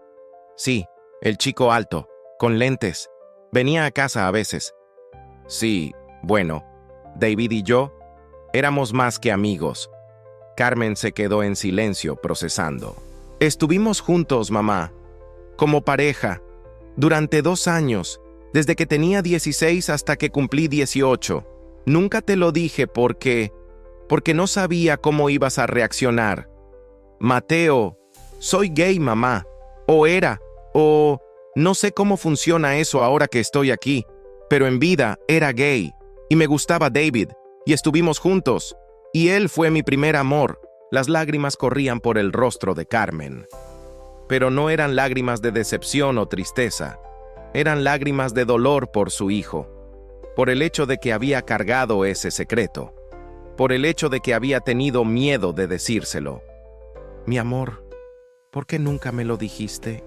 Speaker 1: Sí, el chico alto, con lentes. Venía a casa a veces. Sí, bueno, David y yo éramos más que amigos. Carmen se quedó en silencio, procesando. Estuvimos juntos, mamá, como pareja, durante 2 años, desde que tenía 16 hasta que cumplí 18. Nunca te lo dije porque no sabía cómo ibas a reaccionar. Mateo, soy gay, mamá. O era, o no sé cómo funciona eso ahora que estoy aquí, pero en vida era gay, y me gustaba David, y estuvimos juntos, y él fue mi primer amor. Las lágrimas corrían por el rostro de Carmen. Pero no eran lágrimas de decepción o tristeza, eran lágrimas de dolor por su hijo, por el hecho de que había cargado ese secreto, por el hecho de que había tenido miedo de decírselo. Mi amor, ¿por qué nunca me lo dijiste?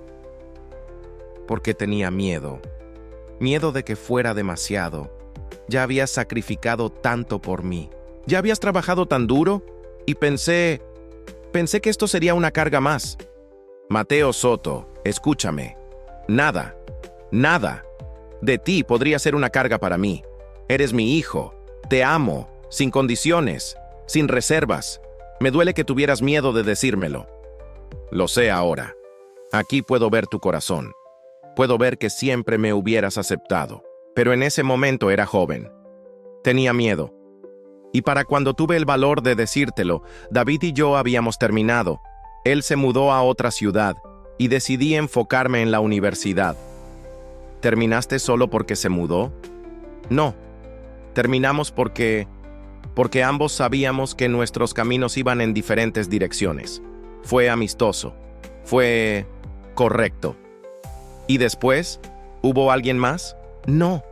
Speaker 1: Porque tenía miedo. Miedo de que fuera demasiado. Ya habías sacrificado tanto por mí. Ya habías trabajado tan duro y pensé que esto sería una carga más. Mateo Soto, escúchame. Nada de ti podría ser una carga para mí. Eres mi hijo. Te amo, sin condiciones, sin reservas. Me duele que tuvieras miedo de decírmelo. Lo sé ahora. Aquí puedo ver tu corazón. Puedo ver que siempre me hubieras aceptado. Pero en ese momento era joven. Tenía miedo. Y para cuando tuve el valor de decírtelo, David y yo habíamos terminado. Él se mudó a otra ciudad y decidí enfocarme en la universidad. ¿Terminaste solo porque se mudó? No. Terminamos porque ambos sabíamos que nuestros caminos iban en diferentes direcciones. Fue amistoso. Fue correcto. ¿Y después? ¿Hubo alguien más? No.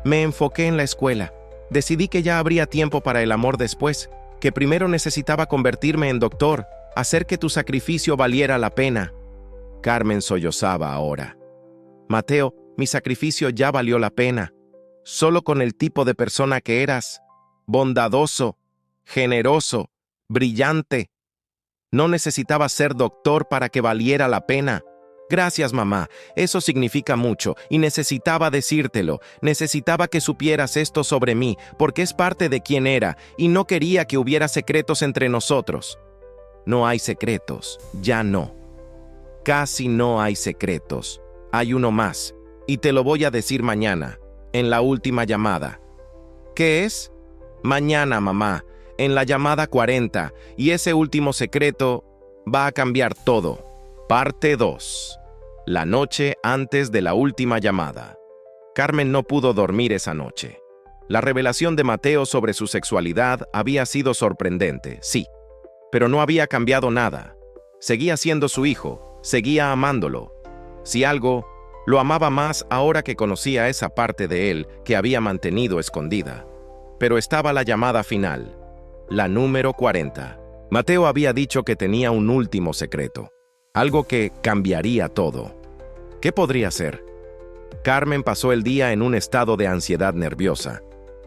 Speaker 1: Me enfoqué en la escuela. Decidí que ya habría tiempo para el amor después, que primero necesitaba convertirme en doctor, hacer que tu sacrificio valiera la pena. Carmen sollozaba ahora. Mateo, mi sacrificio ya valió la pena. Solo con el tipo de persona que eras. Bondadoso, generoso, brillante. No necesitaba ser doctor para que valiera la pena. Gracias, mamá. Eso significa mucho y necesitaba decírtelo. Necesitaba que supieras esto sobre mí, porque es parte de quién era y no quería que hubiera secretos entre nosotros. No hay secretos, ya no. Casi no hay secretos. Hay uno más, y te lo voy a decir mañana, en la última llamada. ¿Qué es? Mañana, mamá, en la llamada 40, y ese último secreto va a cambiar todo. Parte 2. La noche antes de la última llamada. Carmen no pudo dormir esa noche. La revelación de Mateo sobre su sexualidad había sido sorprendente, sí, pero no había cambiado nada. Seguía siendo su hijo, seguía amándolo. Si algo, lo amaba más ahora que conocía esa parte de él que había mantenido escondida. Pero estaba la llamada final, la número 40. Mateo había dicho que tenía un último secreto, algo que cambiaría todo. ¿Qué podría ser? Carmen pasó el día en un estado de ansiedad nerviosa.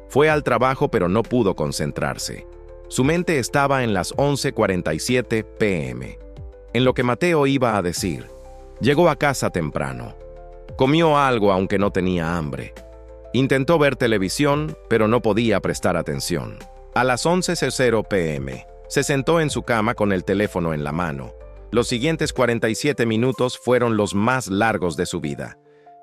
Speaker 1: Fue al trabajo pero no pudo concentrarse. Su mente estaba en las 11:47 p.m. En lo que Mateo iba a decir. Llegó a casa temprano. Comió algo aunque no tenía hambre. Intentó ver televisión, pero no podía prestar atención. A las 11:00 p.m., se sentó en su cama con el teléfono en la mano. Los siguientes 47 minutos fueron los más largos de su vida.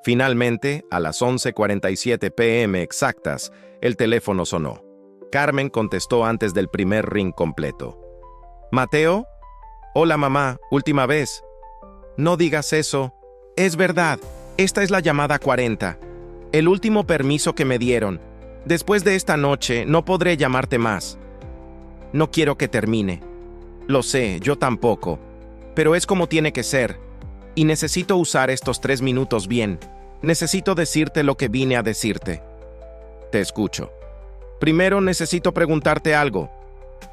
Speaker 1: Finalmente, a las 11:47 p.m. exactas, el teléfono sonó. Carmen contestó antes del primer ring completo. ¿Mateo? Hola, mamá, última vez. No digas eso. Es verdad, esta es la llamada 40. El último permiso que me dieron. Después de esta noche, no podré llamarte más. No quiero que termine. Lo sé, yo tampoco. Pero es como tiene que ser. Y necesito usar estos 3 minutos bien. Necesito decirte lo que vine a decirte. Te escucho. Primero necesito preguntarte algo.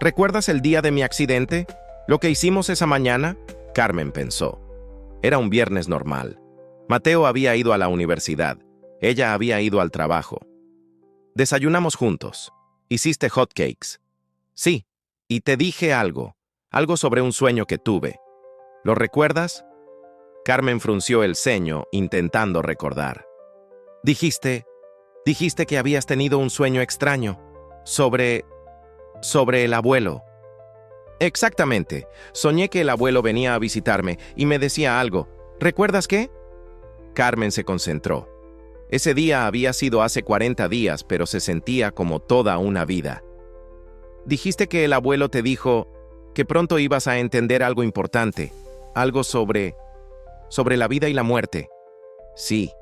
Speaker 1: ¿Recuerdas el día de mi accidente? ¿Lo que hicimos esa mañana? Carmen pensó. Era un viernes normal. Mateo había ido a la universidad. Ella había ido al trabajo. Desayunamos juntos. Hiciste hot cakes. Sí, y te dije algo sobre un sueño que tuve. ¿Lo recuerdas? Carmen frunció el ceño, intentando recordar. Dijiste que habías tenido un sueño extraño, sobre el abuelo. Exactamente. Soñé que el abuelo venía a visitarme y me decía algo. ¿Recuerdas qué? Carmen se concentró. Ese día había sido hace 40 días, pero se sentía como toda una vida. Dijiste que el abuelo te dijo que pronto ibas a entender algo importante, algo sobre la vida y la muerte. Sí,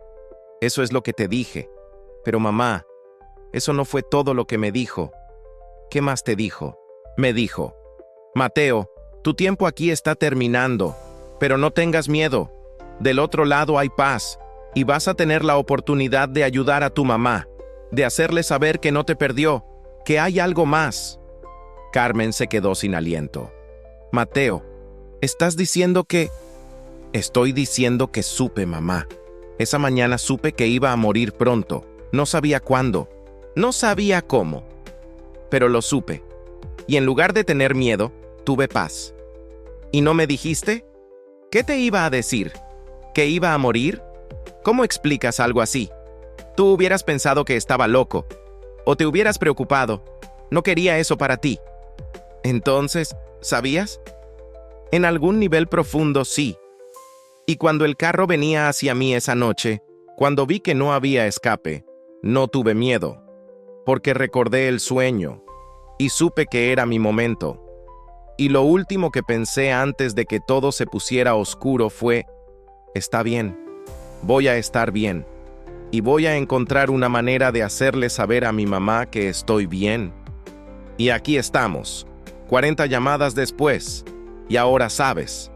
Speaker 1: eso es lo que te dije. Pero mamá, eso no fue todo lo que me dijo. ¿Qué más te dijo? Me dijo: Mateo, tu tiempo aquí está terminando, pero no tengas miedo. Del otro lado hay paz, y vas a tener la oportunidad de ayudar a tu mamá, de hacerle saber que no te perdió, que hay algo más. Carmen se quedó sin aliento. Mateo, ¿estás diciendo que...? Estoy diciendo que supe, mamá. Esa mañana supe que iba a morir pronto. No sabía cuándo. No sabía cómo. Pero lo supe. Y en lugar de tener miedo, tuve paz. ¿Y no me dijiste? ¿Qué te iba a decir? ¿Que iba a morir? ¿Cómo explicas algo así? Tú hubieras pensado que estaba loco. O te hubieras preocupado. No quería eso para ti. Entonces, ¿sabías? En algún nivel profundo, sí. Y cuando el carro venía hacia mí esa noche, cuando vi que no había escape, no tuve miedo, porque recordé el sueño y supe que era mi momento. Y lo último que pensé antes de que todo se pusiera oscuro fue: está bien, voy a estar bien, y voy a encontrar una manera de hacerle saber a mi mamá que estoy bien. Y aquí estamos, 40 llamadas después, y ahora sabes.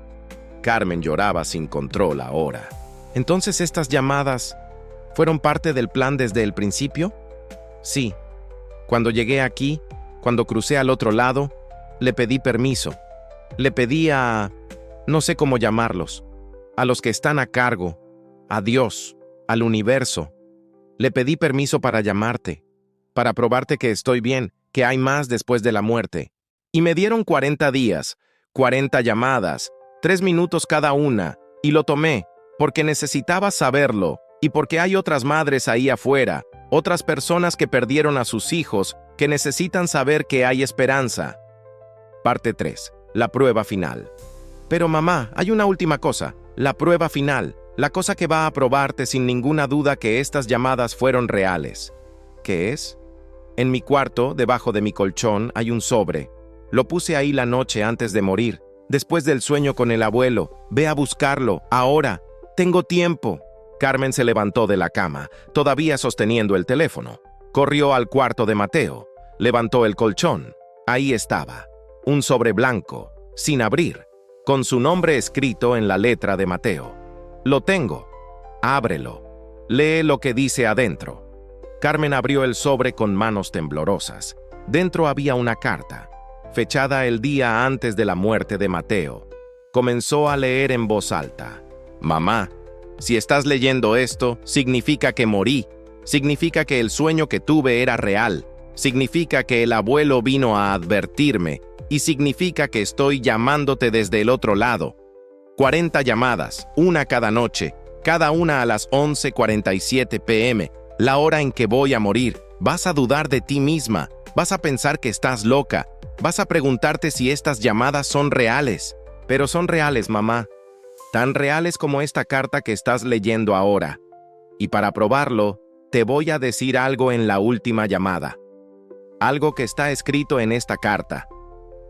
Speaker 1: Carmen lloraba sin control ahora. ¿Entonces estas llamadas fueron parte del plan desde el principio? Sí. Cuando llegué aquí, cuando crucé al otro lado, le pedí permiso. Le pedí a... no sé cómo llamarlos. A los que están a cargo. A Dios. Al universo. Le pedí permiso para llamarte. Para probarte que estoy bien, que hay más después de la muerte. Y me dieron 40 días, 40 llamadas, 3 minutos cada una, y lo tomé, porque necesitaba saberlo, y porque hay otras madres ahí afuera, otras personas que perdieron a sus hijos, que necesitan saber que hay esperanza. Parte 3. La prueba final. Pero mamá, hay una última cosa, la prueba final, la cosa que va a probarte sin ninguna duda que estas llamadas fueron reales. ¿Qué es? En mi cuarto, debajo de mi colchón, hay un sobre. Lo puse ahí la noche antes de morir. Después del sueño con el abuelo, ve a buscarlo, ahora. Tengo tiempo. Carmen se levantó de la cama, todavía sosteniendo el teléfono. Corrió al cuarto de Mateo, levantó el colchón. Ahí estaba, un sobre blanco, sin abrir, con su nombre escrito en la letra de Mateo. Lo tengo. Ábrelo. Lee lo que dice adentro. Carmen abrió el sobre con manos temblorosas. Dentro había una carta, fechada el día antes de la muerte de Mateo. Comenzó a leer en voz alta. Mamá, si estás leyendo esto, significa que morí. Significa que el sueño que tuve era real. Significa que el abuelo vino a advertirme. Y significa que estoy llamándote desde el otro lado. 40 llamadas, una cada noche, cada una a las 11:47 p.m., la hora en que voy a morir. Vas a dudar de ti misma. Vas a pensar que estás loca. Vas a preguntarte si estas llamadas son reales. Pero son reales, mamá. Tan reales como esta carta que estás leyendo ahora. Y para probarlo, te voy a decir algo en la última llamada. Algo que está escrito en esta carta.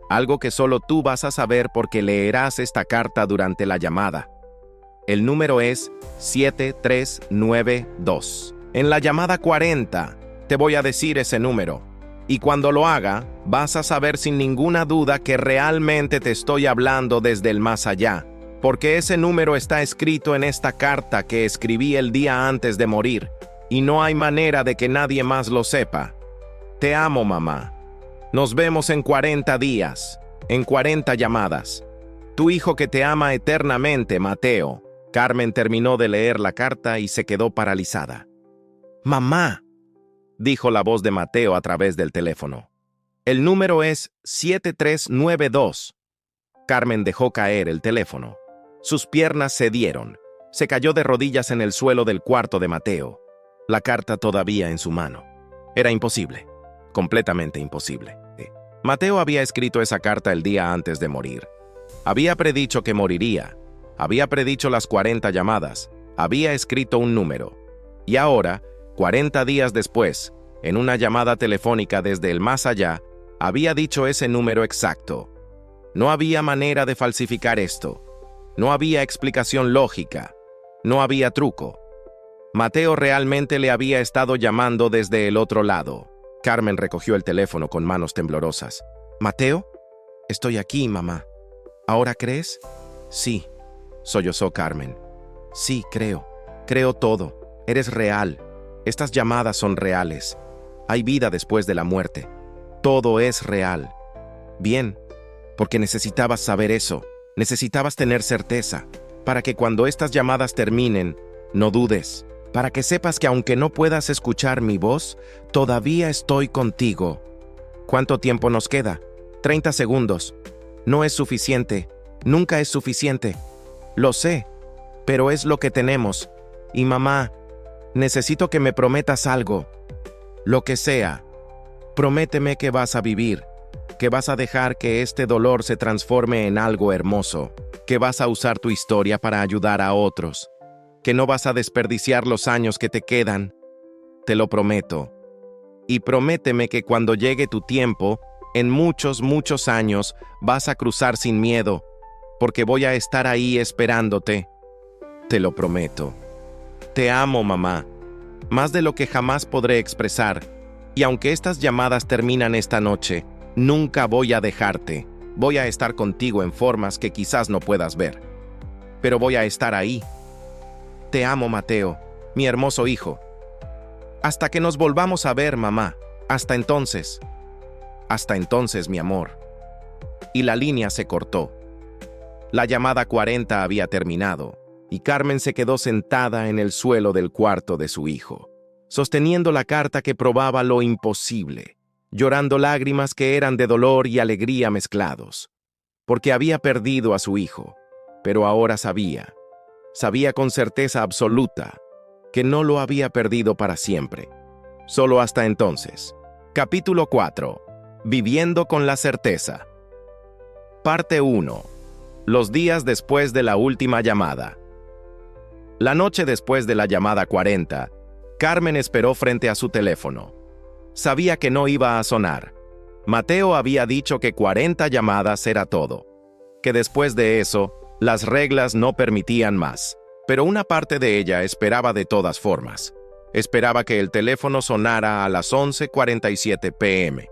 Speaker 1: Algo que solo tú vas a saber porque leerás esta carta durante la llamada. El número es 7392. En la llamada 40, te voy a decir ese número. Y cuando lo haga, vas a saber sin ninguna duda que realmente te estoy hablando desde el más allá, porque ese número está escrito en esta carta que escribí el día antes de morir, y no hay manera de que nadie más lo sepa. Te amo, mamá. Nos vemos en 40 días, en 40 llamadas. Tu hijo que te ama eternamente, Mateo. Carmen terminó de leer la carta y se quedó paralizada. «Mamá», dijo la voz de Mateo a través del teléfono. El número es 7392. Carmen dejó caer el teléfono. Sus piernas cedieron. Se cayó de rodillas en el suelo del cuarto de Mateo, la carta todavía en su mano. Era imposible, completamente imposible. Mateo había escrito esa carta el día antes de morir. Había predicho que moriría. Había predicho las 40 llamadas. Había escrito un número. Y ahora, 40 días después, en una llamada telefónica desde el más allá, había dicho ese número exacto. No había manera de falsificar esto. No había explicación lógica. No había truco. Mateo realmente le había estado llamando desde el otro lado. Carmen recogió el teléfono con manos temblorosas. «¿Mateo? Estoy aquí, mamá. ¿Ahora crees?» «Sí», sollozó Carmen. «Sí, creo. Creo todo. Eres real. Estas llamadas son reales. Hay vida después de la muerte. Todo es real». «Bien, porque necesitabas saber eso. Necesitabas tener certeza, para que cuando estas llamadas terminen, no dudes, para que sepas que aunque no puedas escuchar mi voz, todavía estoy contigo». «¿Cuánto tiempo nos queda?» 30 segundos. No es suficiente. Nunca es suficiente. Lo sé, pero es lo que tenemos. Y mamá, necesito que me prometas algo. Lo que sea. Prométeme que vas a vivir, que vas a dejar que este dolor se transforme en algo hermoso, que vas a usar tu historia para ayudar a otros, que no vas a desperdiciar los años que te quedan. Te lo prometo. Y prométeme que cuando llegue tu tiempo, en muchos, muchos años, vas a cruzar sin miedo, porque voy a estar ahí esperándote. Te lo prometo. Te amo, mamá, más de lo que jamás podré expresar, y aunque estas llamadas terminan esta noche, nunca voy a dejarte. Voy a estar contigo en formas que quizás no puedas ver, pero voy a estar ahí. Te amo, Mateo, mi hermoso hijo. Hasta que nos volvamos a ver, mamá. Hasta entonces. Hasta entonces, mi amor. Y la línea se cortó. La llamada 40 había terminado, y Carmen se quedó sentada en el suelo del cuarto de su hijo, sosteniendo la carta que probaba lo imposible, llorando lágrimas que eran de dolor y alegría mezclados, porque había perdido a su hijo, pero ahora sabía con certeza absoluta, que no lo había perdido para siempre, solo hasta entonces. Capítulo 4. Viviendo con la certeza. Parte 1. Los días después de la última llamada. La noche después de la llamada 40, Carmen esperó frente a su teléfono. Sabía que no iba a sonar. Mateo había dicho que 40 llamadas era todo, que después de eso, las reglas no permitían más, pero una parte de ella esperaba de todas formas. Esperaba que el teléfono sonara a las 11:47 p.m.,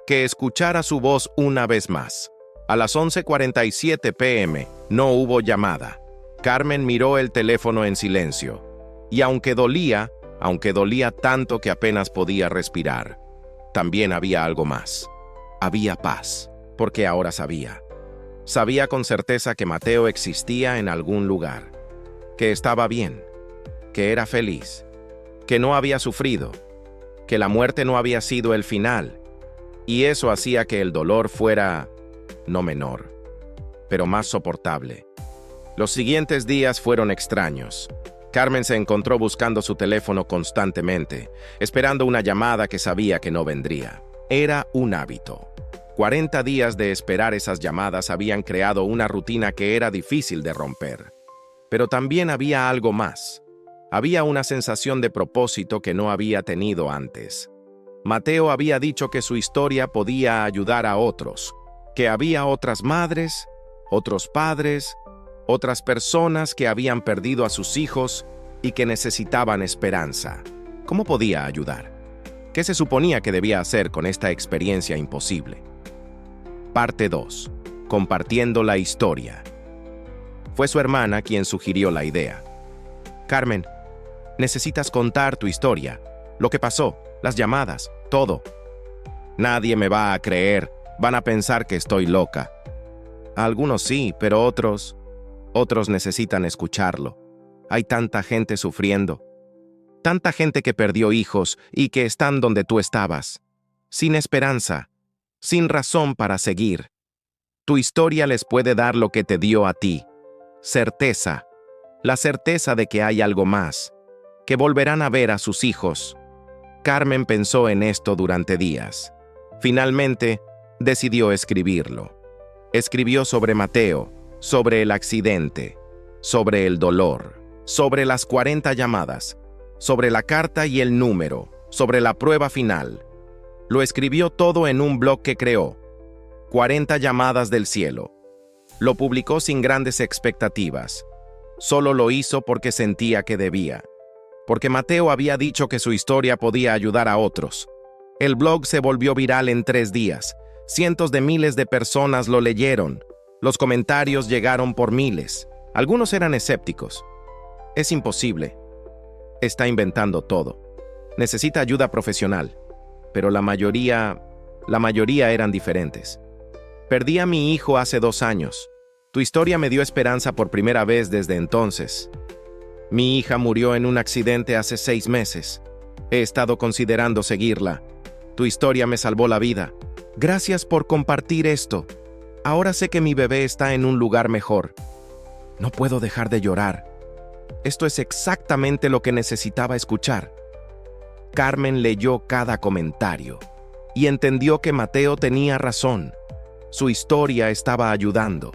Speaker 1: que escuchara su voz una vez más. A las 11:47 p.m. no hubo llamada. Carmen miró el teléfono en silencio, y aunque dolía tanto que apenas podía respirar, también había algo más. Había paz, porque ahora sabía. Sabía con certeza que Mateo existía en algún lugar, que estaba bien, que era feliz, que no había sufrido, que la muerte no había sido el final, y eso hacía que el dolor fuera, no menor, pero más soportable. Los siguientes días fueron extraños. Carmen se encontró buscando su teléfono constantemente, esperando una llamada que sabía que no vendría. Era un hábito. 40 días de esperar esas llamadas habían creado una rutina que era difícil de romper. Pero también había algo más. Había una sensación de propósito que no había tenido antes. Mateo había dicho que su historia podía ayudar a otros, que había otras madres, otros padres, otras personas que habían perdido a sus hijos y que necesitaban esperanza. ¿Cómo podía ayudar? ¿Qué se suponía que debía hacer con esta experiencia imposible? Parte 2. Compartiendo la historia. Fue su hermana quien sugirió la idea. Carmen, necesitas contar tu historia, lo que pasó, las llamadas, todo. Nadie me va a creer, van a pensar que estoy loca. Algunos sí, pero otros necesitan escucharlo. Hay tanta gente sufriendo, tanta gente que perdió hijos y que están donde tú estabas, sin esperanza, sin razón para seguir. Tu historia les puede dar lo que te dio a ti. Certeza. La certeza de que hay algo más, que volverán a ver a sus hijos. Carmen pensó en esto durante días. Finalmente, decidió escribirlo. Escribió sobre Mateo, sobre el accidente, sobre el dolor, sobre las 40 llamadas, sobre la carta y el número, sobre la prueba final. Lo escribió todo en un blog que creó, 40 llamadas del cielo. Lo publicó sin grandes expectativas. Solo lo hizo porque sentía que debía. Porque Mateo había dicho que su historia podía ayudar a otros. El blog se volvió viral en 3 días. Cientos de miles de personas lo leyeron. Los comentarios llegaron por miles. Algunos eran escépticos. Es imposible. Está inventando todo. Necesita ayuda profesional. Pero la mayoría eran diferentes. Perdí a mi hijo hace 2 años. Tu historia me dio esperanza por primera vez desde entonces. Mi hija murió en un accidente hace 6 meses. He estado considerando seguirla. Tu historia me salvó la vida. Gracias por compartir esto. Ahora sé que mi bebé está en un lugar mejor. No puedo dejar de llorar. Esto es exactamente lo que necesitaba escuchar. Carmen leyó cada comentario y entendió que Mateo tenía razón. Su historia estaba ayudando.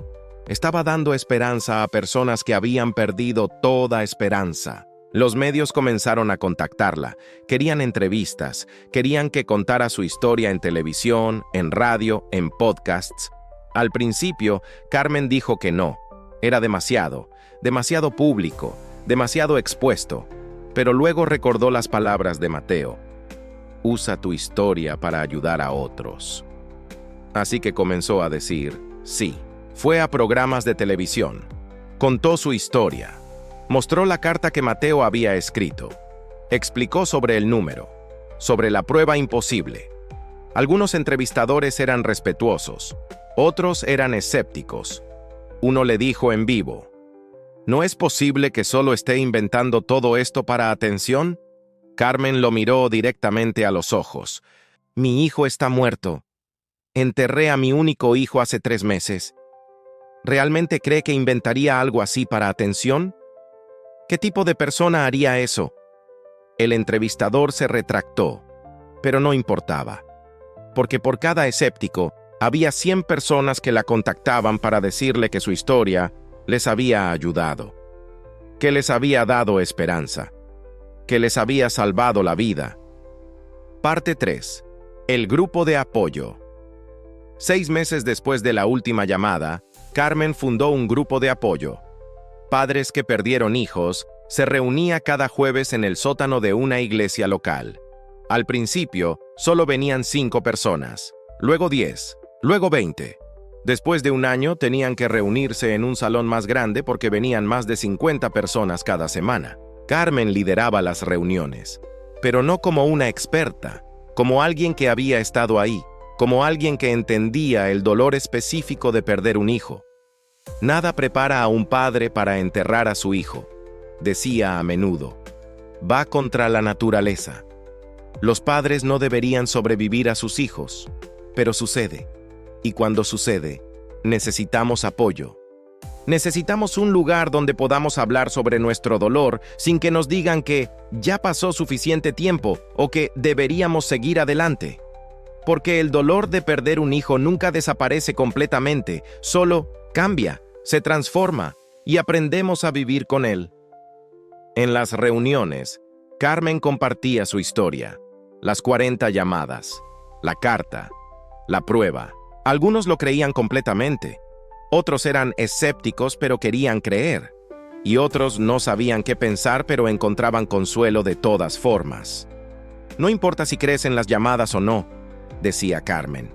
Speaker 1: Estaba dando esperanza a personas que habían perdido toda esperanza. Los medios comenzaron a contactarla. Querían entrevistas. Querían que contara su historia en televisión, en radio, en podcasts. Al principio, Carmen dijo que no. Era demasiado público, demasiado expuesto. Pero luego recordó las palabras de Mateo. Usa tu historia para ayudar a otros. Así que comenzó a decir sí. Fue a programas de televisión. Contó su historia. Mostró la carta que Mateo había escrito. Explicó sobre el número, sobre la prueba imposible. Algunos entrevistadores eran respetuosos, otros eran escépticos. Uno le dijo en vivo, ¿no es posible que solo esté inventando todo esto para atención? Carmen lo miró directamente a los ojos. Mi hijo está muerto. Enterré a mi único hijo hace 3 meses. ¿Realmente cree que inventaría algo así para atención? ¿Qué tipo de persona haría eso? El entrevistador se retractó, pero no importaba, porque por cada escéptico había 100 personas que la contactaban para decirle que su historia les había ayudado, que les había dado esperanza, que les había salvado la vida. Parte 3. El grupo de apoyo. 6 meses después de la última llamada, Carmen fundó un grupo de apoyo. Padres que perdieron hijos se reunía cada jueves en el sótano de una iglesia local. Al principio, solo venían 5 personas, luego 10, luego 20. Después de un año, tenían que reunirse en un salón más grande porque venían más de 50 personas cada semana. Carmen lideraba las reuniones, pero no como una experta, como alguien que había estado ahí, como alguien que entendía el dolor específico de perder un hijo. Nada prepara a un padre para enterrar a su hijo, decía a menudo. Va contra la naturaleza. Los padres no deberían sobrevivir a sus hijos, pero sucede. Y cuando sucede, necesitamos apoyo. Necesitamos un lugar donde podamos hablar sobre nuestro dolor sin que nos digan que ya pasó suficiente tiempo o que deberíamos seguir adelante. Porque el dolor de perder un hijo nunca desaparece completamente, solo cambia, se transforma y aprendemos a vivir con él. En las reuniones, Carmen compartía su historia, las 40 llamadas, la carta, la prueba. Algunos lo creían completamente, otros eran escépticos pero querían creer, y otros no sabían qué pensar pero encontraban consuelo de todas formas. No importa si crees en las llamadas o no, decía Carmen.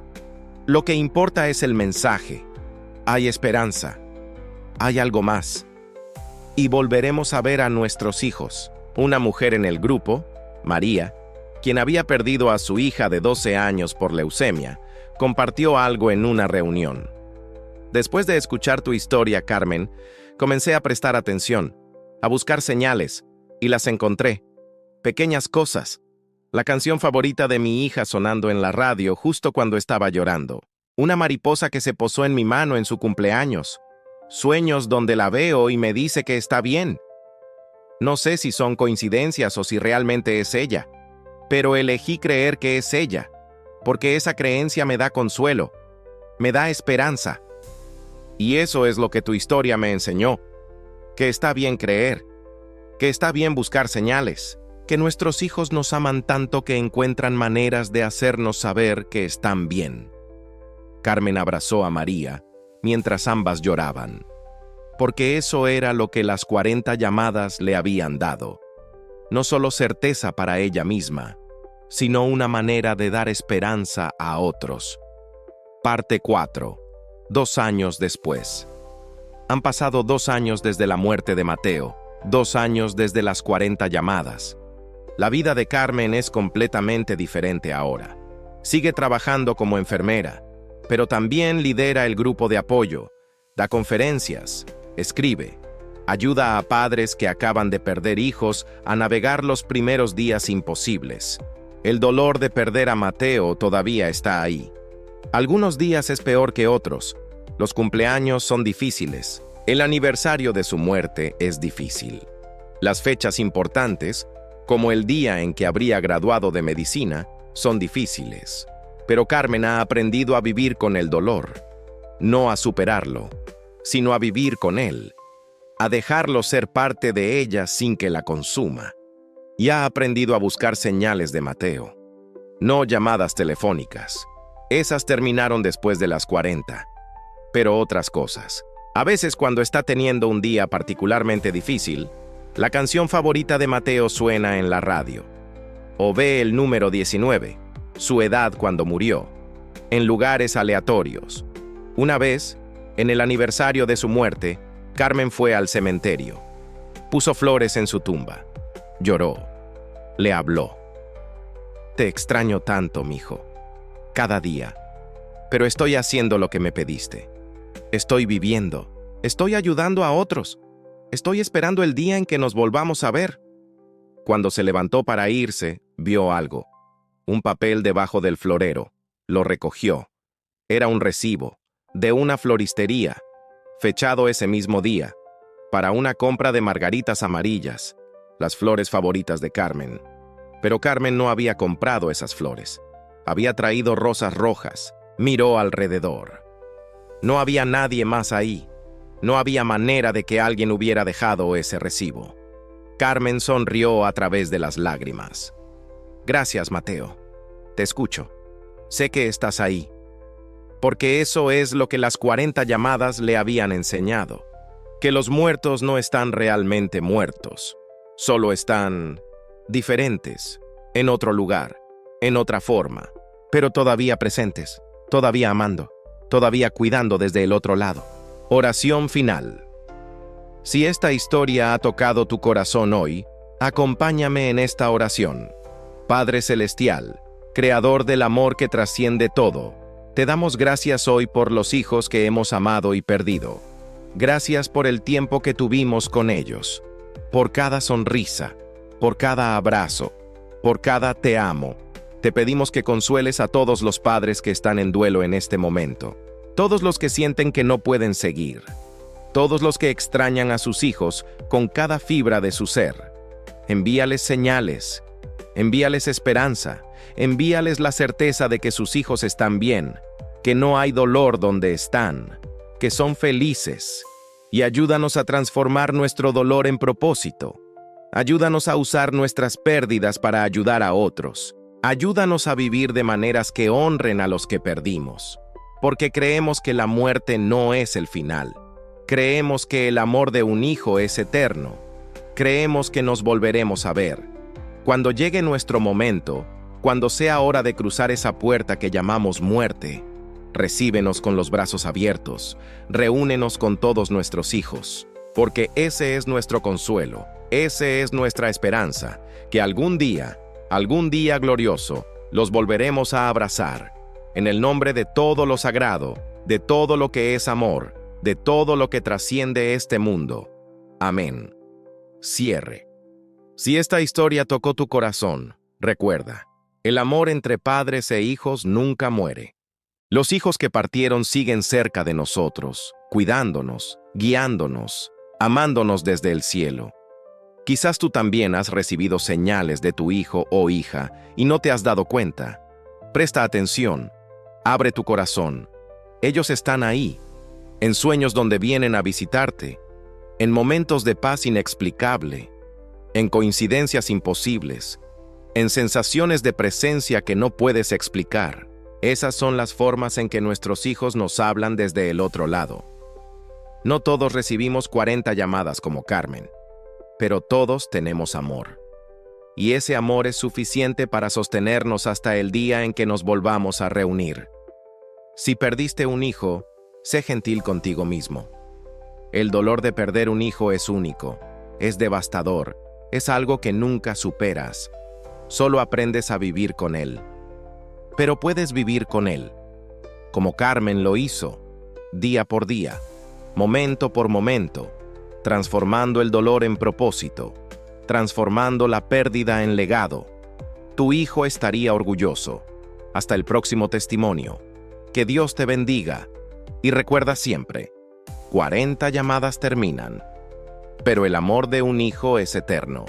Speaker 1: Lo que importa es el mensaje. Hay esperanza. Hay algo más. Y volveremos a ver a nuestros hijos. Una mujer en el grupo, María, quien había perdido a su hija de 12 años por leucemia, compartió algo en una reunión. Después de escuchar tu historia, Carmen, comencé a prestar atención, a buscar señales, y las encontré. Pequeñas cosas. La canción favorita de mi hija sonando en la radio justo cuando estaba llorando. Una mariposa que se posó en mi mano en su cumpleaños. Sueños donde la veo y me dice que está bien. No sé si son coincidencias o si realmente es ella, pero elegí creer que es ella, porque esa creencia me da consuelo, me da esperanza. Y eso es lo que tu historia me enseñó, que está bien creer, que está bien buscar señales, que nuestros hijos nos aman tanto que encuentran maneras de hacernos saber que están bien. Carmen abrazó a María mientras ambas lloraban, porque eso era lo que las 40 llamadas le habían dado. No solo certeza para ella misma, sino una manera de dar esperanza a otros. Parte 4. 2 años después. Han pasado 2 años desde la muerte de Mateo, 2 años desde las 40 llamadas. La vida de Carmen es completamente diferente ahora. Sigue trabajando como enfermera, pero también lidera el grupo de apoyo, da conferencias, escribe, ayuda a padres que acaban de perder hijos a navegar los primeros días imposibles. El dolor de perder a Mateo todavía está ahí. Algunos días es peor que otros. Los cumpleaños son difíciles. El aniversario de su muerte es difícil. Las fechas importantes, como el día en que habría graduado de medicina, son difíciles. Pero Carmen ha aprendido a vivir con el dolor, no a superarlo, sino a vivir con él, a dejarlo ser parte de ella sin que la consuma. Y ha aprendido a buscar señales de Mateo, no llamadas telefónicas. Esas terminaron después de las 40, pero otras cosas. A veces cuando está teniendo un día particularmente difícil, la canción favorita de Mateo suena en la radio. O ve el número 19, su edad cuando murió, en lugares aleatorios. Una vez, en el aniversario de su muerte, Carmen fue al cementerio. Puso flores en su tumba. Lloró. Le habló. Te extraño tanto, mijo. Cada día. Pero estoy haciendo lo que me pediste. Estoy viviendo. Estoy ayudando a otros. Estoy esperando el día en que nos volvamos a ver. Cuando se levantó para irse, vio algo. Un papel debajo del florero. Lo recogió. Era un recibo, de una floristería, fechado ese mismo día, para una compra de margaritas amarillas, las flores favoritas de Carmen. Pero Carmen no había comprado esas flores. Había traído rosas rojas. Miró alrededor. No había nadie más ahí. No había manera de que alguien hubiera dejado ese recibo. Carmen sonrió a través de las lágrimas. Gracias, Mateo. Te escucho. Sé que estás ahí. Porque eso es lo que las 40 llamadas le habían enseñado. Que los muertos no están realmente muertos. Solo están diferentes, en otro lugar, en otra forma, pero todavía presentes, todavía amando, todavía cuidando desde el otro lado. Oración final. Si esta historia ha tocado tu corazón hoy, acompáñame en esta oración. Padre Celestial, Creador del amor que trasciende todo, te damos gracias hoy por los hijos que hemos amado y perdido. Gracias por el tiempo que tuvimos con ellos, por cada sonrisa, por cada abrazo, por cada te amo. Te pedimos que consueles a todos los padres que están en duelo en este momento, todos los que sienten que no pueden seguir, todos los que extrañan a sus hijos con cada fibra de su ser. Envíales señales, envíales esperanza, envíales la certeza de que sus hijos están bien, que no hay dolor donde están, que son felices, y ayúdanos a transformar nuestro dolor en propósito. Ayúdanos a usar nuestras pérdidas para ayudar a otros. Ayúdanos a vivir de maneras que honren a los que perdimos, porque creemos que la muerte no es el final. Creemos que el amor de un hijo es eterno. Creemos que nos volveremos a ver. Cuando llegue nuestro momento, cuando sea hora de cruzar esa puerta que llamamos muerte, recíbenos con los brazos abiertos, reúnenos con todos nuestros hijos, porque ese es nuestro consuelo, ese es nuestra esperanza, que algún día glorioso, los volveremos a abrazar, en el nombre de todo lo sagrado, de todo lo que es amor, de todo lo que trasciende este mundo. Amén. Cierre. Si esta historia tocó tu corazón, Recuerda, el amor entre padres e hijos nunca muere. Los hijos que partieron siguen cerca de nosotros, cuidándonos, guiándonos, amándonos desde el cielo. Quizás tú también has recibido señales de tu hijo o hija y no te has dado cuenta. Presta atención, abre tu corazón. Ellos están ahí, en sueños donde vienen a visitarte, en momentos de paz inexplicable, en coincidencias imposibles, en sensaciones de presencia que no puedes explicar. Esas son las formas en que nuestros hijos nos hablan desde el otro lado. No todos recibimos 40 llamadas como Carmen, pero todos tenemos amor. Y ese amor es suficiente para sostenernos hasta el día en que nos volvamos a reunir. Si perdiste un hijo, sé gentil contigo mismo. El dolor de perder un hijo es único, es devastador, es algo que nunca superas. Solo aprendes a vivir con él. Pero puedes vivir con él, como Carmen lo hizo, día por día, momento por momento, transformando el dolor en propósito, transformando la pérdida en legado. Tu hijo estaría orgulloso. Hasta el próximo testimonio. Que Dios te bendiga. Y recuerda siempre, 40 llamadas terminan, pero el amor de un hijo es eterno.